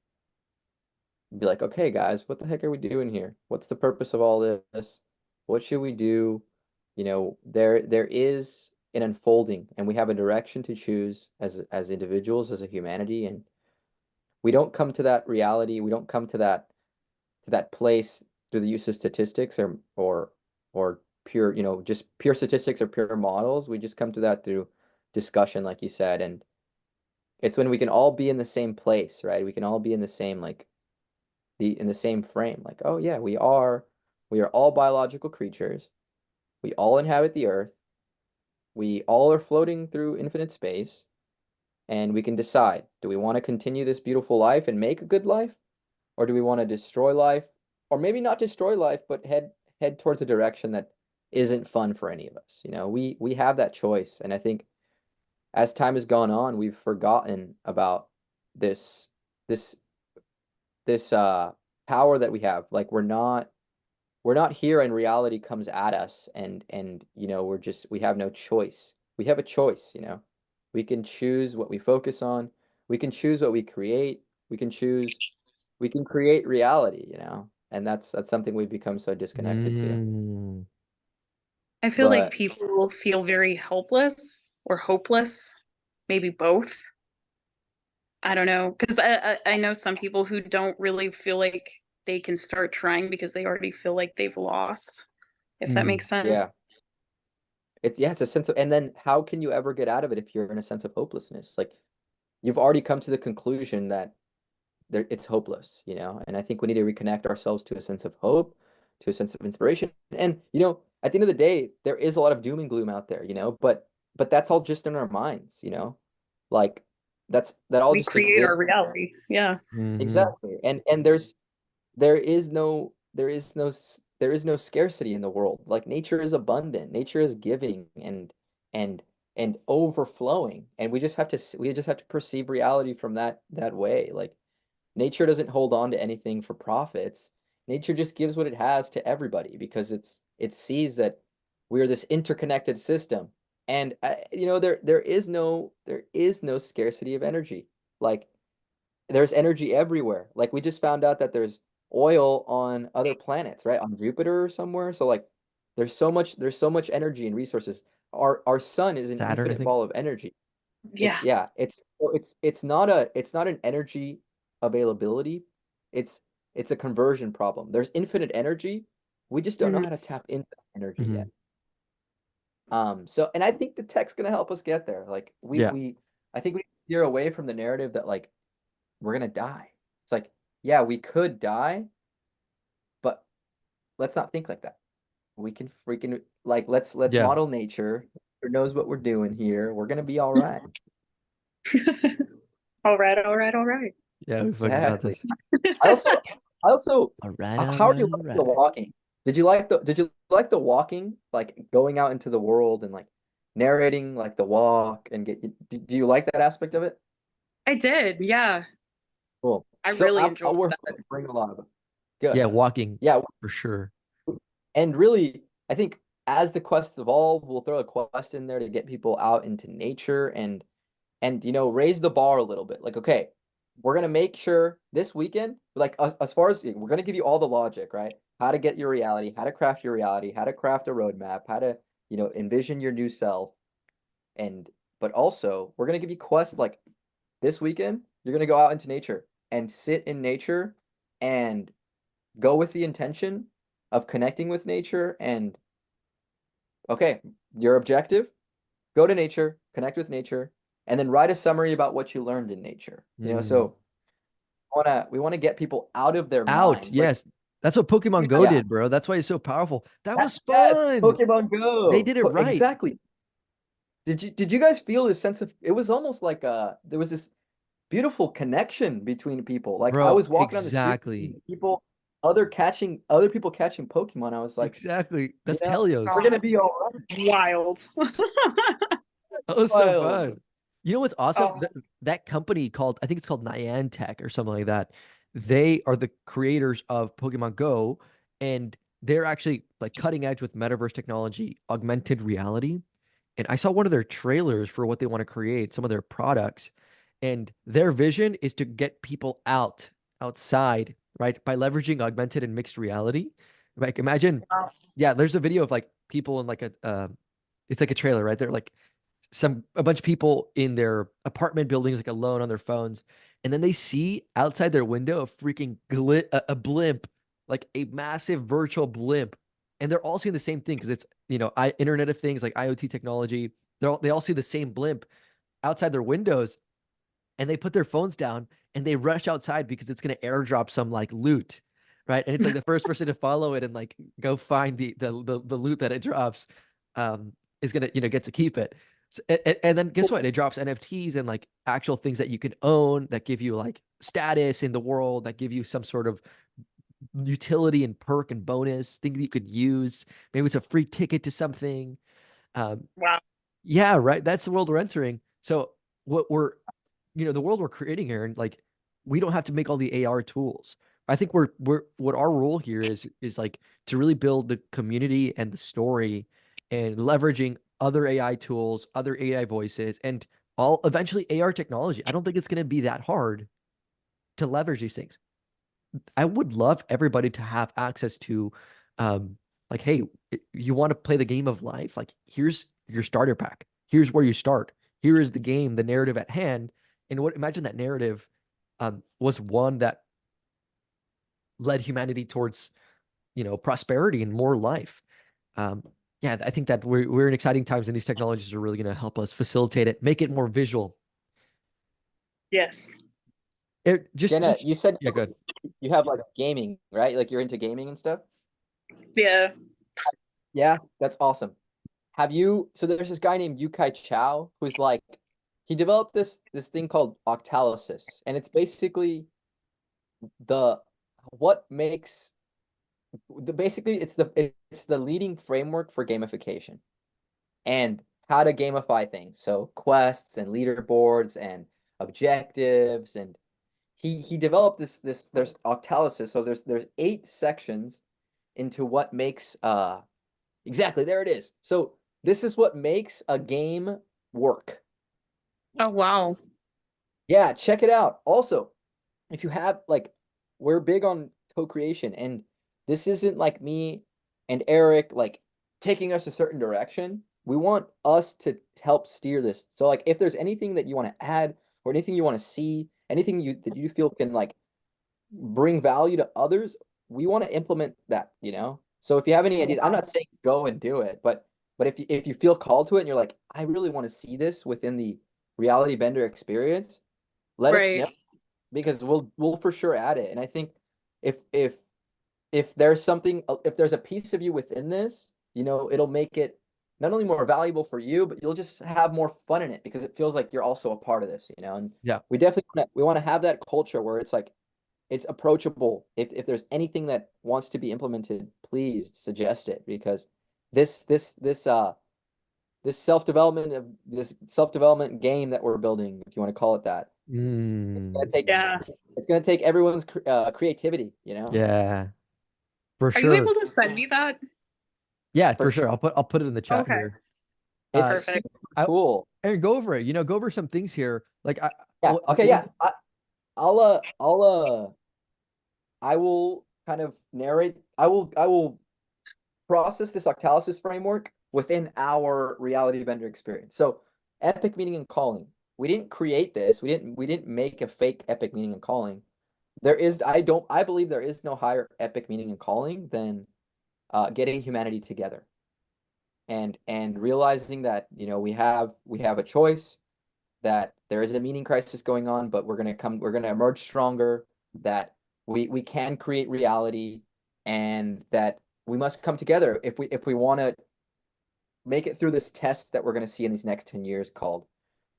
be like, okay, guys, what the heck are we doing here? What's the purpose of all this? What should we do? There is an unfolding, and we have a direction to choose as individuals, as a humanity, and we don't come to that reality. We don't come to that place through the use of statistics or pure, just pure statistics or pure models. We just come to that through discussion, like you said, and it's when we can all be in the same place, right? We can all be in the same in the same frame. Like, oh yeah, we are all biological creatures. We all inhabit the earth. We all are floating through infinite space, and we can decide, do we want to continue this beautiful life and make a good life, or do we want to destroy life, or maybe not destroy life, but head towards a direction that isn't fun for any of us. We have that choice, and I think as time has gone on, we've forgotten about this this this power that we have. Like we're not here and reality comes at us, and we have no choice. We have a choice. We can choose what we focus on. We can choose what we create. We can create reality, and that's something we've become so disconnected to. I feel like But people feel very helpless or hopeless, maybe both. I don't know, because I know some people who don't really feel like they can start trying because they already feel like they've lost, if that makes sense. yeah, it's a sense of, and then how can you ever get out of it if you're in a sense of hopelessness? Like you've already come to the conclusion that it's hopeless, and I think we need to reconnect ourselves to a sense of hope, to a sense of inspiration. And at the end of the day, there is a lot of doom and gloom out there, but that's all just in our minds, like that all We just create our exists. reality. Yeah. Exactly. And there is no there is no scarcity in the world. Like nature is abundant, nature is giving and and overflowing, and we just have to perceive reality from that way. Like nature doesn't hold on to anything for profits. Nature just gives what it has to everybody because it sees that we're this interconnected system. And there is no scarcity of energy. Like there's energy everywhere. Like we just found out that there's oil on other planets, right? On Jupiter or somewhere. So like there's so much energy and resources. Our sun is an Saturn, I infinite think. ball of energy. Yeah. It's not an energy availability. It's it's a conversion problem. There's infinite energy. We just don't know how to tap into that energy yet. So and I think the tech's gonna help us get there. Like Yeah. I think we need to steer away from the narrative that like we're gonna die. It's like, yeah, we could die, but let's not think like that. we can freaking like let's Yeah. model nature. Nature knows what we're doing here. We're gonna be all right. All right, all right, all right. Yeah, we fucking got Exactly. this. I also All right, how are you liking the walking? Did you like the walking? Like going out into the world and like narrating like the walk and do you like that aspect of it? I did, yeah. Cool. I So really enjoyed we're that. bring a lot of it. Good. Yeah, walking Yeah, for sure. and really, I think as the quests evolve, we'll throw a quest in there to get people out into nature and raise the bar a little bit. Like, okay, we're gonna make sure this weekend, like as far as we're gonna give you all the logic, right? How to get your reality, how to craft your reality, how to craft a roadmap, how to, envision your new self. And but also we're gonna give you quests like this weekend, you're gonna go out into nature and sit in nature and go with the intention of connecting with nature and okay, your objective, go to nature, connect with nature, and then write a summary about what you learned in nature. So we want to get people out of their Out, minds. Like, yes. That's what Pokemon Go yeah, did, bro. That's why it's so powerful. That was yes, fun. Pokemon They Go. did it right. Exactly. Did you guys feel this sense of it was almost like there was this beautiful connection between people. Like I Bro, was walking on the street, exactly. people other people catching Pokemon. I was like, Exactly. That's we're Telios. gonna be all right. Wild. That was so Wild. fun. You know what's awesome? Oh, That company called, I think it's called Niantic or something like that. They are the creators of Pokemon Go, and they're actually like cutting edge with metaverse technology, augmented reality. And I saw one of their trailers for what they want to create, some of their products, and their vision is to get people outside, right? By leveraging augmented and mixed reality. Like imagine, wow. yeah, there's a video of like people in like it's like a trailer, right? They're like a bunch of people in their apartment buildings, like alone on their phones, and then they see outside their window a freaking a blimp, like a massive virtual blimp, and they're all seeing the same thing because it's Internet of Things, like IoT technology. They all see the same blimp outside their windows, and they put their phones down and they rush outside because it's going to airdrop some like loot, right? And it's like the first person to follow it and like go find the loot that it drops is going to get to keep it. And then guess what? It drops NFTs and like actual things that you can own that give you like status in the world, that give you some sort of utility and perk and bonus thing that you could use. Maybe it's a free ticket to something. Um, Wow. yeah, right. That's the world we're entering. So what we're the world we're creating here, and like we don't have to make all the AR tools. I think we're what our role here is like to really build the community and the story and leveraging other AI tools, other AI voices, and all eventually AR technology. I don't think it's going to be that hard to leverage these things. I would love everybody to have access to like, hey, you want to play the game of life? Like, here's your starter pack. Here's where you start. Here is the game, the narrative at hand. And imagine that narrative was one that led humanity towards, prosperity and more life. Um, yeah, I think that we're in exciting times, and these technologies are really going to help us facilitate it, make it more visual. Yes. It just, Jenna, you said yeah, good. you have like gaming, right? Like you're into gaming and stuff. Yeah. Yeah, that's awesome. So there's this guy named Yukai Chow who's like he developed this thing called Octalysis, and it's basically the what makes basically it's the leading framework for gamification and how to gamify things. So quests and leaderboards and objectives, and he developed this there's Octalysis. So there's 8 sections into what makes exactly there it is. So this is what makes a game work. Oh, wow. Yeah, check it out. Also, if you have like we're big on co-creation, and this isn't like me and Eric like taking us a certain direction. We want us to help steer this. So like if there's anything that you want to add or anything you want to see, anything that you feel can like bring value to others, we want to implement that. So if you have any ideas, I'm not saying go and do it, but if you feel called to it and you're like, I really want to see this within the reality bender experience, let us Right. know because we'll for sure add it. And I think if if there's something, if there's a piece of you within this, you know, it'll make it not only more valuable for you, but you'll just have more fun in it because it feels like you're also a part of this, you know. And Yeah. we definitely we want to have that culture where it's like it's approachable. If there's anything that wants to be implemented, please suggest it because this self-development game that we're building, if you want to call it that, it's gonna Mm, take Yeah. it's gonna take everyone's creativity, you know. yeah, for Are you sure. able to send me that? Yeah, For for sure. I'll put it in the chat Okay. here. It's Perfect. super I, cool. Aaron, go over it. You know, go over some things here. Like, Yeah. Okay. Yeah. I will kind of narrate. I will process this Octalysis framework within our reality bender experience. So epic meaning and calling. We didn't create this. We didn't make a fake epic meaning and calling. I believe there is no higher epic meaning and calling than getting humanity together and realizing that, you know, we have a choice, that there is a meaning crisis going on, but we're gonna emerge stronger, that we can create reality, and that we must come together if we want to make it through this test that we're going to see in these next 10 years called,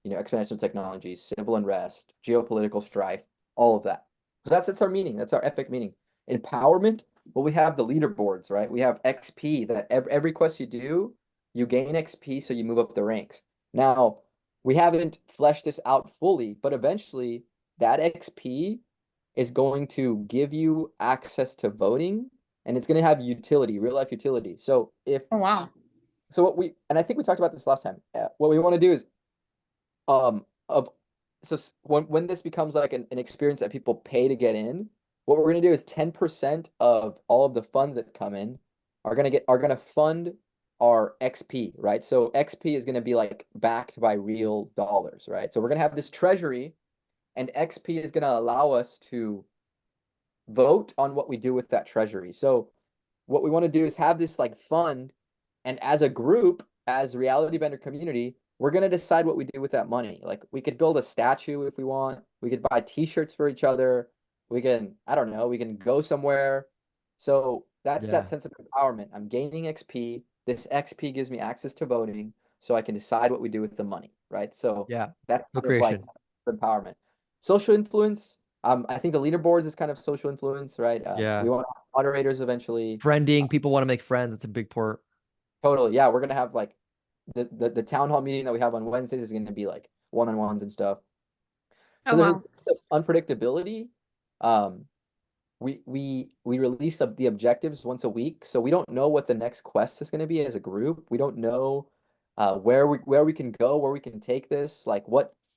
you know, exponential technology, civil unrest, geopolitical strife, all of that. So that's our meaning. That's our epic meaning. Empowerment, well, we have the leaderboards, right? We have XP that every quest you do, you gain XP, so you move up the ranks. Now, we haven't fleshed this out fully, but eventually that XP is going to give you access to voting, and it's going to have utility, real life utility. So Oh, wow. and I think we talked about this last time. What we want to do is of so when this becomes like an experience that people pay to get in, what we're gonna do is 10% of all of the funds that come in are gonna fund our XP, right? So XP is gonna be like backed by real dollars, right? So we're gonna have this treasury, and XP is gonna allow us to vote on what we do with that treasury. So what we want to do is have this like fund, and as a group, as Reality Bender community, we're going to decide what we do with that money. Like we could build a statue if we want. We could buy t-shirts for each other. We can, I don't know, we can go somewhere. So that's yeah, that sense of empowerment. I'm gaining XP. This XP gives me access to voting, so I can decide what we do with the money, right? So yeah. that's kind of like Co-creation. empowerment. Social influence. I think the leaderboards is kind of social influence, right? Yeah. We want moderators eventually. Friending. People want to make friends. That's a big part. Totally. Yeah, we're gonna have like the town hall meeting that we have on Wednesdays is gonna be like one-on-ones and stuff. So Oh, there's wow. unpredictability. Um, we release the objectives once a week, so we don't know what the next quest is gonna be as a group. We don't know where we can go, where we can take this. Like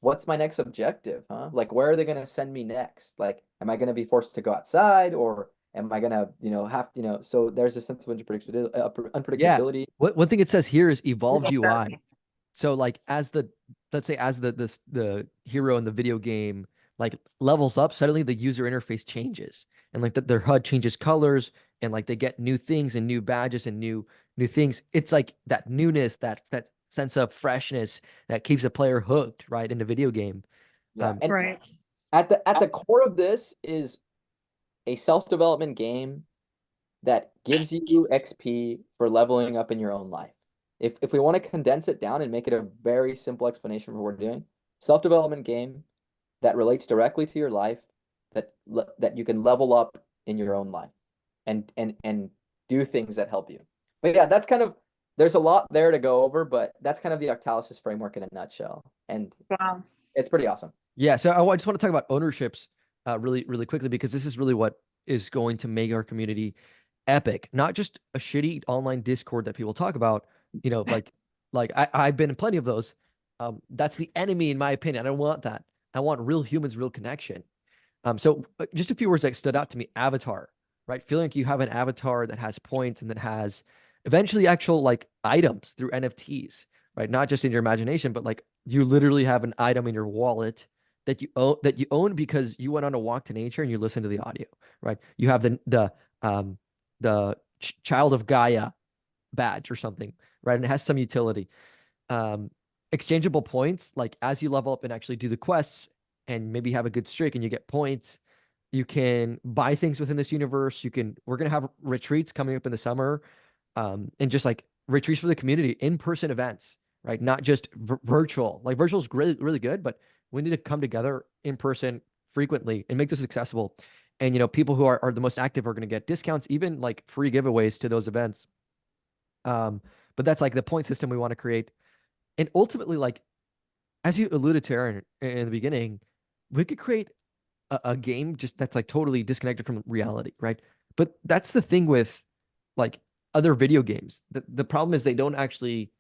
what's my next objective, huh? Like where are they gonna send me next? Like, am I gonna be forced to go outside, or am I gonna, you know, so there's a sense of Yeah. unpredictability. One thing it says here is evolved Love that. UI. So like let's say as the hero in the video game like levels up, suddenly the user interface changes and like their HUD changes colors and like they get new things and new badges and new things. It's like that newness, that sense of freshness that keeps a player hooked, right, in the video game. Yeah, and Right. at the core of this is a self-development game that gives you XP for leveling up in your own life. If we want to condense it down and make it a very simple explanation for what we're doing, self-development game that relates directly to your life, that you can level up in your own life and do things that help you. But yeah, that's kind of, there's a lot there to go over, but that's kind of the Octalysis framework in a nutshell. And Wow. it's pretty awesome. Yeah, so I just want to talk about ownerships really quickly because this is really what is going to make our community epic, not just a shitty online Discord that people talk about. You know, like I've been in plenty of those. That's the enemy, in my opinion. I don't want that. I want real humans, real connection. So just a few words that stood out to me: avatar, right? Feeling like you have an avatar that has points and that has eventually actual like items through NFTs, right? Not just in your imagination, but like you literally have an item in your wallet that you own because you went on a walk to nature and you listen to the audio, right? You have the Child of Gaia badge or something, right? And it has some utility. Um, Exchangeable points, like as you level up and actually do the quests and maybe have a good streak and you get points, You can buy things within this universe. We're gonna have retreats coming up in the summer, and just like retreats for the community, in-person events, right? Not just virtual. Like virtual is really, really good, but we need to come together in person frequently and make this accessible. And people who are the most active are going to get discounts, even like free giveaways to those events. But that's like the point system we want to create. And ultimately, like as you alluded to, Aaron, in the beginning, we could create a game just that's like totally disconnected from reality, right? But that's the thing with like other video games. The problem is they don't actually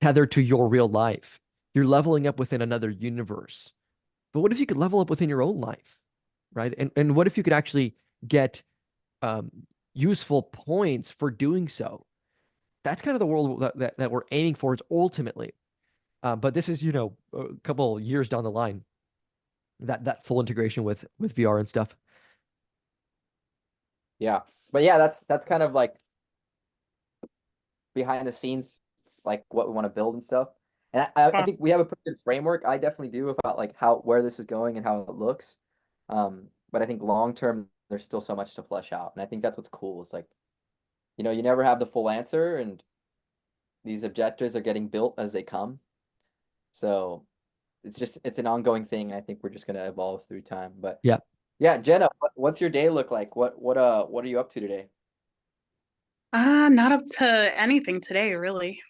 tether to your real life. You're leveling up within another universe. But what if you could level up within your own life, right? And what if you could actually get um, useful points for doing so? That's kind of the world that we're aiming for is ultimately. But this is, a couple years down the line, that full integration with VR and stuff. Yeah. But yeah, that's kind of like behind the scenes, like what we want to build and stuff. And I Wow. think we have a pretty good framework. I definitely do about like where this is going and how it looks. But I think long term, there's still so much to flesh out. And I think that's what's cool. It's like, you never have the full answer, and these objectives are getting built as they come. So it's an ongoing thing. And I think we're just gonna evolve through time. But Yeah. yeah, Jenna, what's your day look like? What are you up to today? Not up to anything today, really.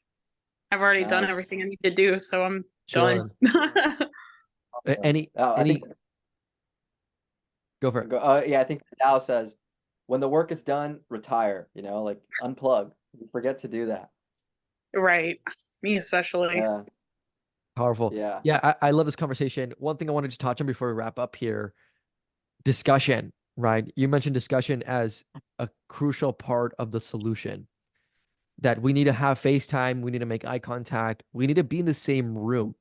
I've already done everything I Nice. need to do, so I'm done. Chilling. Any I think go for it. yeah, I think Dow says when the work is done, retire, like unplug. You forget to do that. Right. Me especially. Yeah. Powerful. Yeah. Yeah, I love this conversation. One thing I wanted to touch on before we wrap up here, discussion, right? You mentioned discussion as a crucial part of the solution. That we need to have FaceTime, we need to make eye contact, we need to be in the same room.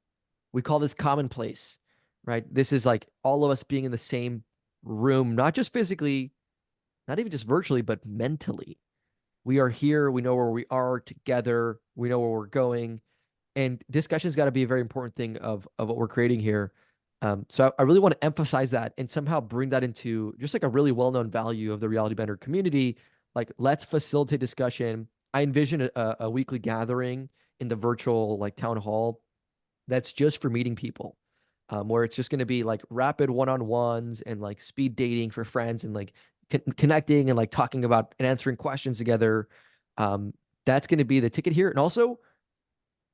We call this commonplace, right? This is like all of us being in the same room, not just physically, not even just virtually, but mentally. We are here, we know where we are together, we know where we're going. And discussion's got to be a very important thing of what we're creating here. So I really want to emphasize that and somehow bring that into just like a really well-known value of the Reality Bender community. Like, let's facilitate discussion. I envision a weekly gathering in the virtual like town hall that's just for meeting people, where it's just going to be like rapid one-on-ones and like speed dating for friends and like connecting and like talking about and answering questions together. Um, that's going to be the ticket here. And also,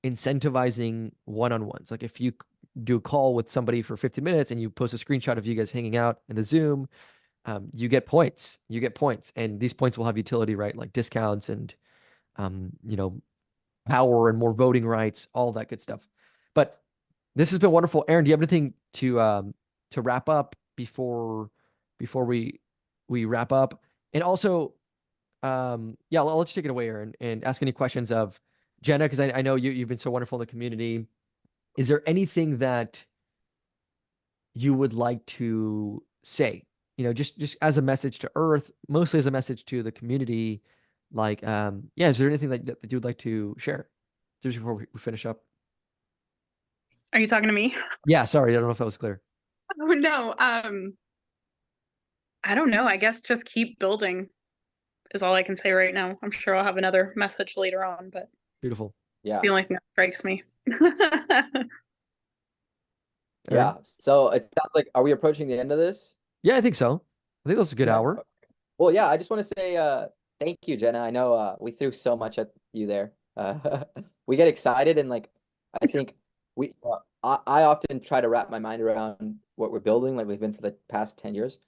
incentivizing one-on-ones. Like if you do a call with somebody for 15 minutes and you post a screenshot of you guys hanging out in the Zoom, you get points. You get points, and these points will have utility, right? Like discounts and um, you know, power and more voting rights, all that good stuff. But this has been wonderful. Aaron, do you have anything to wrap up before we wrap up? And also, yeah, I'll let you take it away, Aaron, and ask any questions of Jenna, because I know you've been so wonderful in the community. Is there anything that you would like to say? Just as a message to Earth, mostly as a message to the community. Like, yeah, is there anything that you would like to share just before we finish up? Are you talking to me? Yeah, sorry, I don't know if that was clear. Oh no. I don't know. I guess just keep building is all I can say right now. I'm sure I'll have another message later on, but Beautiful. Yeah. the only thing that strikes me. Aaron? Yeah. So it sounds like, are we approaching the end of this? Yeah, I think so. I think that's a good Yeah. hour. Well, yeah, I just want to say thank you, Jenna. I know we threw so much at you there. We get excited, and like I think I often try to wrap my mind around what we're building, like we've been for the past 10 years.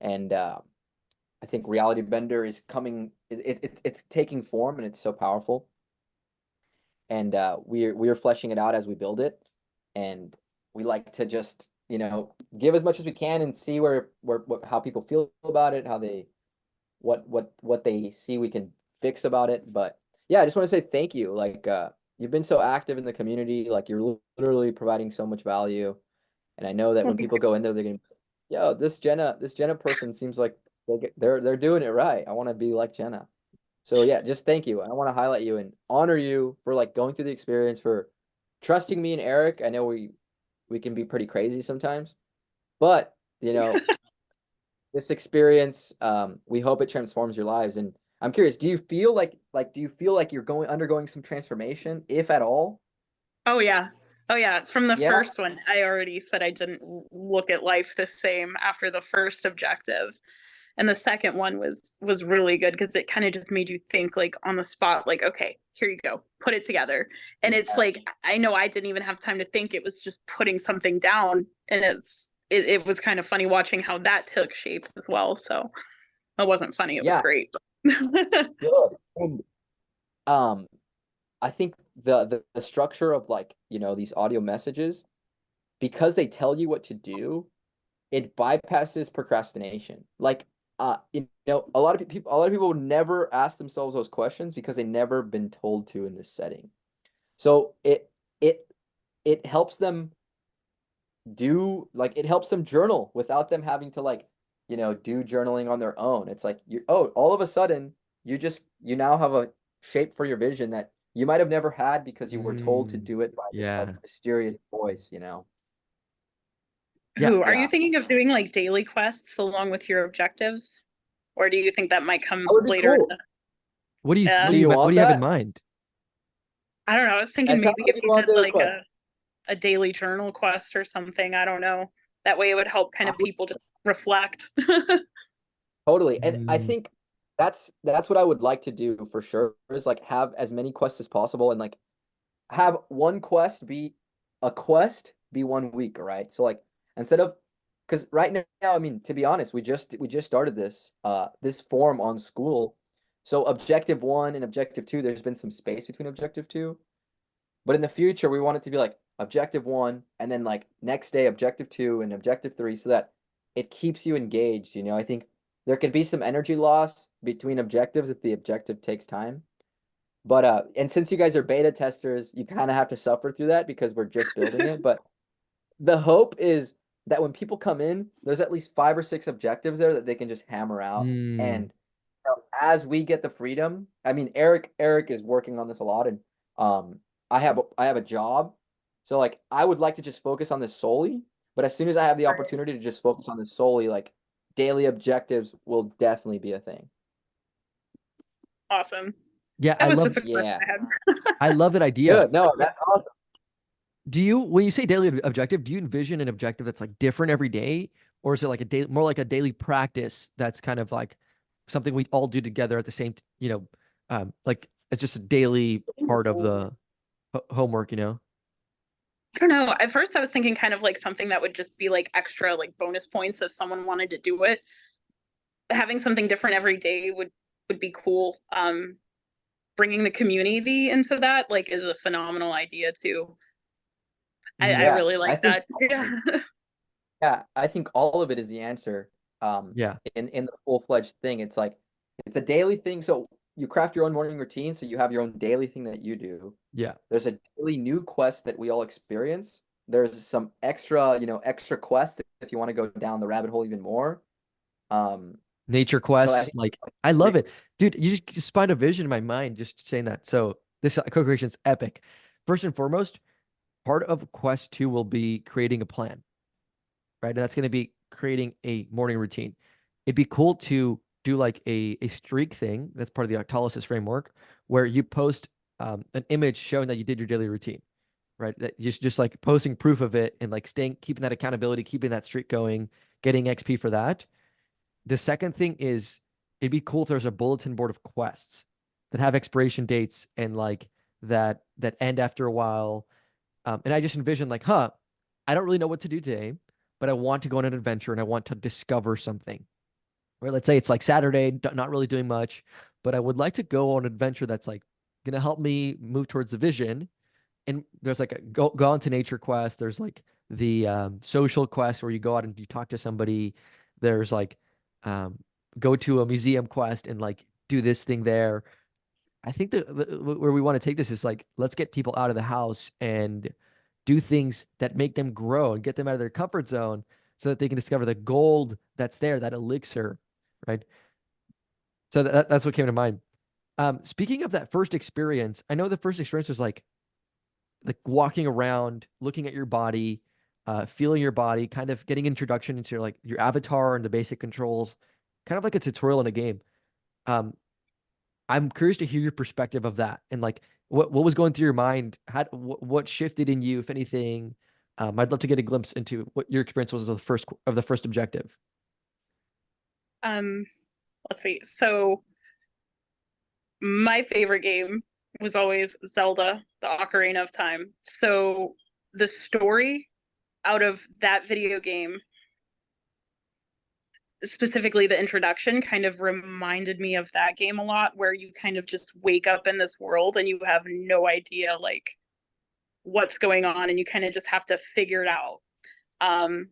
And I think Reality Bender is coming, it's taking form, and it's so powerful. And we're fleshing it out as we build it. And we like to just, give as much as we can and see how people feel about it, how they what they see we can fix about it. But yeah, I just want to say thank you. Like you've been so active in the community, like you're literally providing so much value. And I know that Well, when people go in there, they're gonna, yo, this Jenna person seems like they're doing it right. I want to be like Jenna. So yeah, just thank you. I want to highlight you and honor you for like going through the experience, for trusting me and Eric. I know we can be pretty crazy sometimes, but this experience. We hope it transforms your lives. And I'm curious, do you feel like you're undergoing some transformation, if at all? Oh yeah. Oh yeah. From the Yeah. first one, I already said I didn't look at life the same after the first objective. And the second one was really good because it kind of just made you think like on the spot, like, okay, here you go, put it together. And it's Yeah. like I know I didn't even have time to think. It was just putting something down. And it was kind of funny watching how that took shape as well. So it wasn't funny, it was Yeah. great. Good. And I think the structure of like, these audio messages, because they tell you what to do, it bypasses procrastination. Like, a lot of people would never ask themselves those questions because they never been told to in this setting. So it helps them it helps them journal without them having to do journaling on their own. It's like all of a sudden you now have a shape for your vision that you might have never had because you were told to do it by this Yeah. mysterious voice. Yeah. Who are you Yeah. thinking of doing like daily quests along with your objectives? Or do you think that might come That would be later in cool. the What do you Yeah. Do you what want do you have in that? mind? I don't know. I was thinking It sounds maybe like if you you want did daily like quest. a daily journal quest or something. I don't know. That way it would help kind of people just reflect. Totally. And I Mm, think that's what I would like to do for sure, is like have as many quests as possible and like have one quest be a quest be 1 week, all right? So like instead of because right now, I mean, to be honest, we just started this form on School. So objective 1 and objective 2, there's been some space between objective 2. But in the future, we want it to be like objective 1 and then like next day objective 2 and objective 3 so that it keeps you engaged, I think there could be some energy loss between objectives if the objective takes time. But and since you guys are beta testers, you kind of have to suffer through that because we're just building it. But the hope is that when people come in, there's at least 5 or 6 objectives there that they can just hammer out. mm. And as we get the freedom, I mean, Eric is working on this a lot, and um, I have a job, so like I would like to just focus on this solely. But as soon as I have the Right. opportunity to just focus on this solely, like daily objectives will definitely be a thing. Awesome. Yeah, That I was love just a question Yeah. I had. I love that idea. Good. No, that's awesome. Do you, when you say daily objective, do you envision an objective that's like different every day, or is it like a day, more like a daily practice that's kind of like something we all do together at the same, like it's just a daily part of the homework, I don't know. At first I was thinking kind of like something that would just be like extra like bonus points if someone wanted to do it. Having something different every day would be cool. Bringing the community into that like is a phenomenal idea too. I Yeah, really I like think that. Yeah. yeah, I think all of it is the answer. Yeah. In the full-fledged thing, it's like it's a daily thing. So you craft your own morning routine, so you have your own daily thing that you do. Yeah. There's a daily new quest that we all experience. There's some extra quests if you want to go down the rabbit hole even more. Um, Nature so I quests, think like I love it. Dude, you just spun a vision in my mind just saying that. So this co-creation is epic. First and foremost, part of quest 2 will be creating a plan, right? And that's going to be creating a morning routine. It'd be cool to do like a streak thing. That's part of the Octalysis framework, where you post an image showing that you did your daily routine, right? That just like posting proof of it and like keeping that accountability, keeping that streak going, getting XP for that. The second thing is it'd be cool if there's a bulletin board of quests that have expiration dates and like that end after a while. And I just envision like, I don't really know what to do today, but I want to go on an adventure and I want to discover something. Or let's say it's like Saturday, not really doing much, but I would like to go on an adventure that's like going to help me move towards the vision. And there's like a go on to nature quest. There's like the social quest where you go out and you talk to somebody. There's like um, go to a museum quest and like do this thing there. I think that where we want to take this is like, let's get people out of the house and do things that make them grow and get them out of their comfort zone so that they can discover the gold that's there, that elixir, right? So that's what came to mind. Speaking of that first experience, I know the first experience was like walking around, looking at your body. feeling your body, kind of getting introduction into like your avatar and the basic controls, kind of like a tutorial in a game. Um, I'm curious to hear your perspective of that and like what was going through your mind, what shifted in you, if anything. I'd love to get a glimpse into what your experience was of the first objective. Um, let's see. So my favorite game was always Zelda, the Ocarina of Time. So the story out of that video game, specifically the introduction, kind of reminded me of that game a lot, where you kind of just wake up in this world and you have no idea like what's going on, and you kind of just have to figure it out. Um,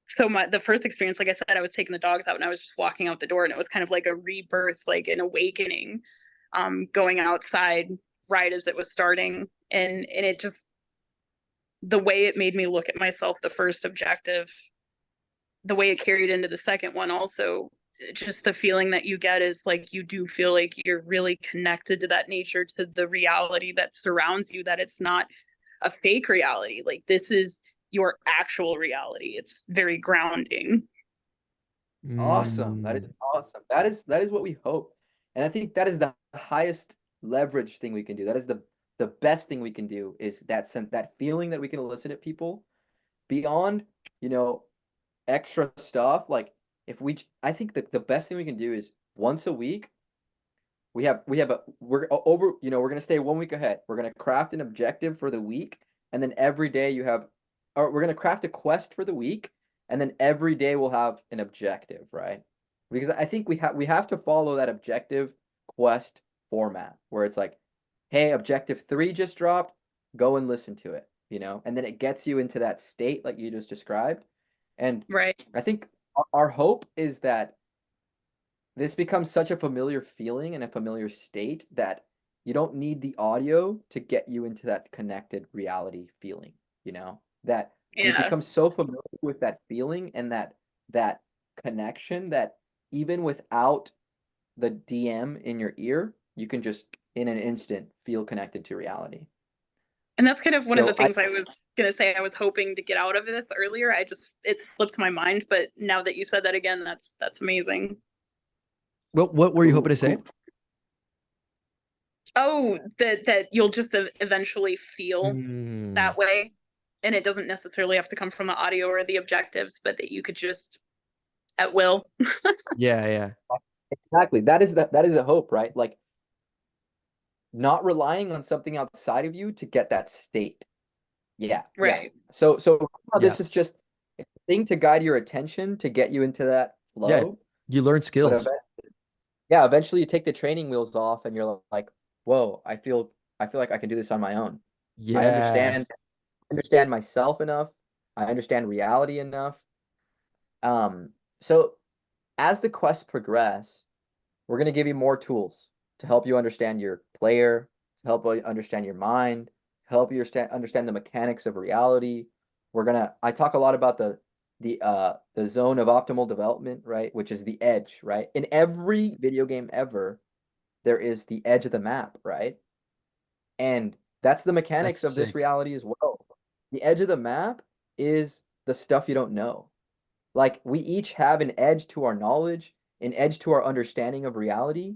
so the first experience, like I said, I was taking the dogs out and I was just walking out the door, and it was kind of like a rebirth, like an awakening, going outside right as it was starting. And it just, the way it made me look at myself, the first objective, the way it carried into the second one also, just the feeling that you get is like you do feel like you're really connected to that nature, to the reality that surrounds you, that it's not a fake reality. Like this is your actual reality. It's very grounding. Awesome. That is Mm, awesome. That is what we hope. And I think that is the highest leverage thing we can do. That is the best thing we can do, is that feeling that we can elicit at people beyond, you know, extra stuff. Like if we I think the best thing we can do is once a week we're over, we're going to stay 1 week ahead. We're going to craft an objective for the week, and then every day or we're going to craft a quest for the week, and then every day we'll have an objective, right? Because I think we have to follow that objective quest format where it's like, hey, objective 3 just dropped, go and listen to it, and then it gets you into that state like you just described. And Right. I think our hope is that this becomes such a familiar feeling and a familiar state that you don't need the audio to get you into that connected reality feeling, that we Yeah. become so familiar with that feeling and that connection that even without the DM in your ear, you can just in an instant feel connected to reality. And that's kind of one of the So I things I was going to say I was hoping to get out of this earlier. It slipped my mind, but now that you said that again, that's amazing. what were you hoping to say? cool. Oh, that you'll just eventually feel Mm, that way, and it doesn't necessarily have to come from the audio or the objectives, but that you could just at will. yeah, yeah. Exactly. That is the hope, right? Like not relying on something outside of you to get that state. Yeah, yeah. Right. So Yeah. this is just a thing to guide your attention to get you into that Yeah. flow. You learn But skills. yeah, eventually you take the training wheels off and you're like, whoa, I feel like I can do this on my own. I Yes. understand myself enough. I understand reality enough. So as the quests progress, we're going to give you more tools to help you understand your player, to help you understand your mind, to help you understand the mechanics of reality. I talk a lot about the zone of optimal development, right? Which is the edge, right? In every video game ever, there is the edge of the map, right? And that's the That's mechanics of this sick. reality as well. The edge of the map is the stuff you don't know. Like we each have an edge to our knowledge, an edge to our understanding of reality.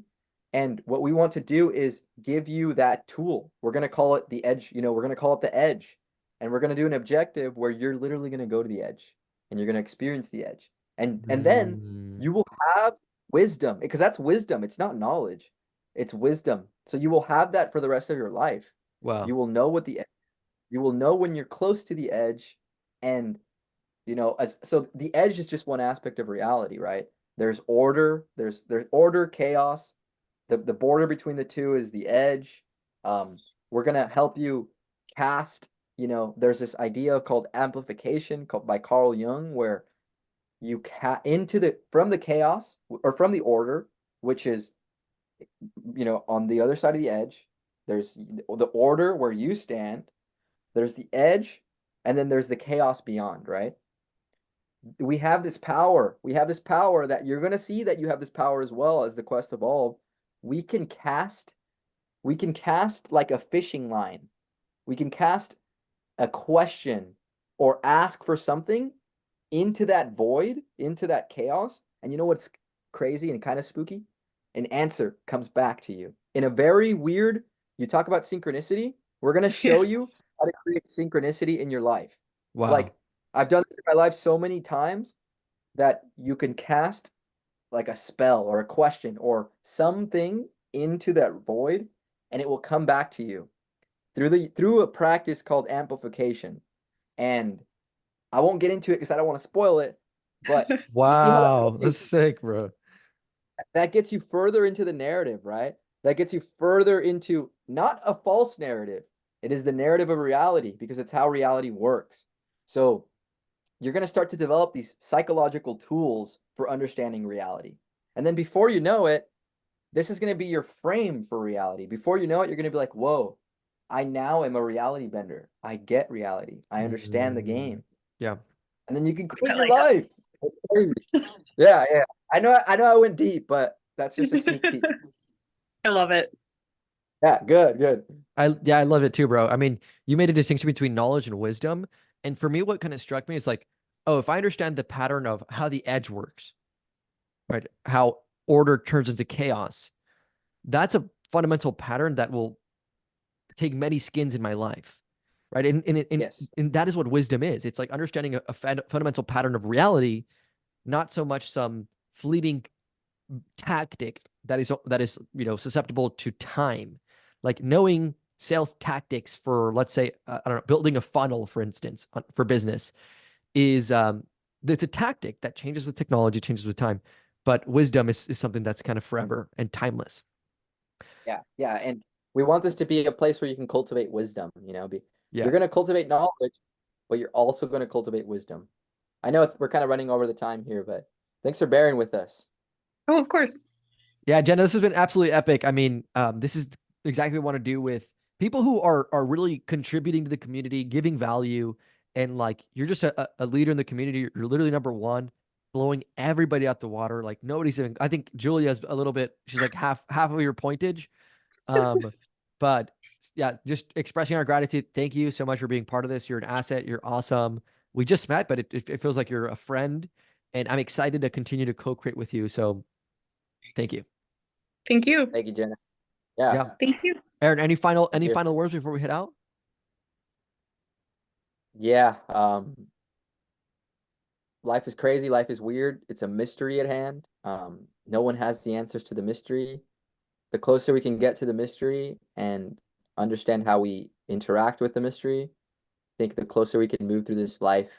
And what we want to do is give you that tool. We're going to call it the edge, we're going to call it the edge. And we're going to do an objective where you're literally going to go to the edge and you're going to experience the edge. And then Mm, you will have wisdom, because that's wisdom. It's not knowledge. It's wisdom. So you will have that for the rest of your life. wow. You will know you will know when you're close to the edge, and so the edge is just one aspect of reality, right? There's order, there's order, chaos. The border between the two is the edge. We're gonna help you cast, there's this idea called amplification by Carl Jung, where you into from the chaos or from the order, which is, on the other side of the edge. There's the order where you stand, there's the edge, and then there's the chaos beyond, right? We have this power. We have this power that you're going to see that you have this power as well as the quest evolve. We can cast, we can cast like a fishing line. We can cast a question or ask for something into that void, into that chaos. And you know what's crazy and kind of spooky? An answer comes back to you in a very weird, you talk about synchronicity. We're going to show you how to create synchronicity in your life. Wow. Like, I've done this in my life so many times that you can cast like a spell or a question or something into that void, and it will come back to you through a practice called amplification. And I won't get into it because I don't want to spoil it, but you see how that Wow. gets you, That's sick, bro. that gets you further into the narrative, right? That gets you further into not a false narrative. It is the narrative of reality because it's how reality works. So you're going to start to develop these psychological tools for understanding reality. And then before you know it, this is going to be your frame for reality. Before you know it, you're going to be like, whoa, I now am a reality bender. I get reality. I understand the game. Yeah. And then you can I quit your like that. life. It's crazy. Yeah, yeah. I know I went deep, but that's just a sneak peek. I love it. Yeah, good. I love it too, bro. I mean, you made a distinction between knowledge and wisdom. And for me, what kind of struck me is like, oh, if I understand the pattern of how the edge works, right? How order turns into chaos, that's a fundamental pattern that will take many skins in my life. Right. Yes. And that is what wisdom is. It's like understanding a fundamental pattern of reality, not so much some fleeting tactic that is susceptible to time, like knowing sales tactics for, let's say, I don't know, building a funnel, for instance, for business is it's a tactic that changes with technology, changes with time, but wisdom is something that's kind of forever and timeless. Yeah. And we want this to be a place where you can cultivate wisdom, Yeah. you're going to cultivate knowledge, but you're also going to cultivate wisdom. I know we're kind of running over the time here, but thanks for bearing with us. Oh, of course. Yeah, Jenna, this has been absolutely epic. I mean, this is exactly what we want to do with people who are really contributing to the community, giving value, and like you're just a leader in the community. You're literally number one, blowing everybody out the water. Like nobody's even. I think Julia's a little bit. She's like half of your pointage. Um, but yeah, just expressing our gratitude. Thank you so much for being part of this. You're an asset. You're awesome. We just met, but it feels like you're a friend, and I'm excited to continue to co-create with you. So thank you. Thank you. Thank you, Jenna. Yeah. Yeah. Thank you. Aaron, any Thank you. final words before we head out? Yeah. Life is crazy. Life is weird. It's a mystery at hand. No one has the answers to the mystery. The closer we can get to the mystery and understand how we interact with the mystery, I think the closer we can move through this life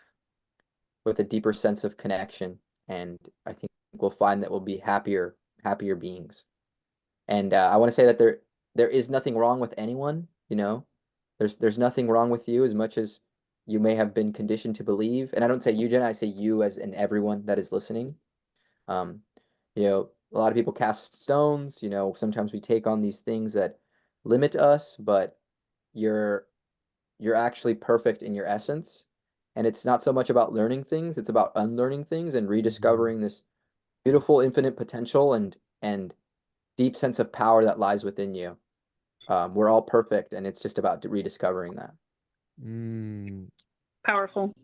with a deeper sense of connection. And I think we'll find that we'll be happier beings. And I want to say that there is nothing wrong with anyone, There's nothing wrong with you as much as you may have been conditioned to believe. And I don't say you, Jen, I say you as in everyone that is listening. Um, a lot of people cast stones, sometimes we take on these things that limit us, but you're actually perfect in your essence. And it's not so much about learning things, it's about unlearning things and rediscovering this beautiful infinite potential and deep sense of power that lies within you. We're all perfect, and it's just about rediscovering that. Powerful.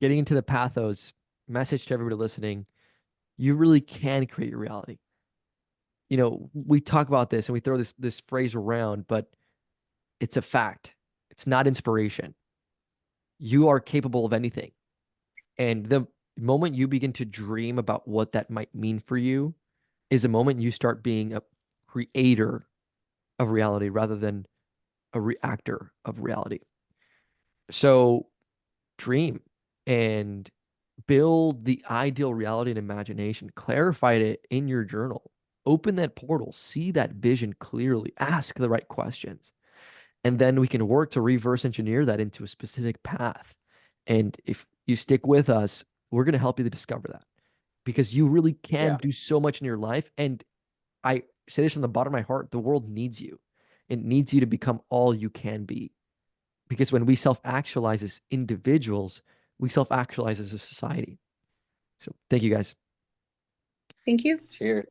Getting into the pathos, message to everybody listening, you really can create your reality. We talk about this and we throw this phrase around, but it's a fact. It's not inspiration. You are capable of anything. And the moment you begin to dream about what that might mean for you is the moment you start being a creator of reality rather than a reactor of reality. So dream and build the ideal reality and imagination, clarify it in your journal, open that portal, see that vision clearly, ask the right questions. And then we can work to reverse engineer that into a specific path. And if you stick with us, we're going to help you to discover that because you really can Yeah. do so much in your life. And I say this from the bottom of my heart, the world needs you. It needs you to become all you can be. Because when we self-actualize as individuals, we self-actualize as a society. So thank you guys. Thank you. Cheers.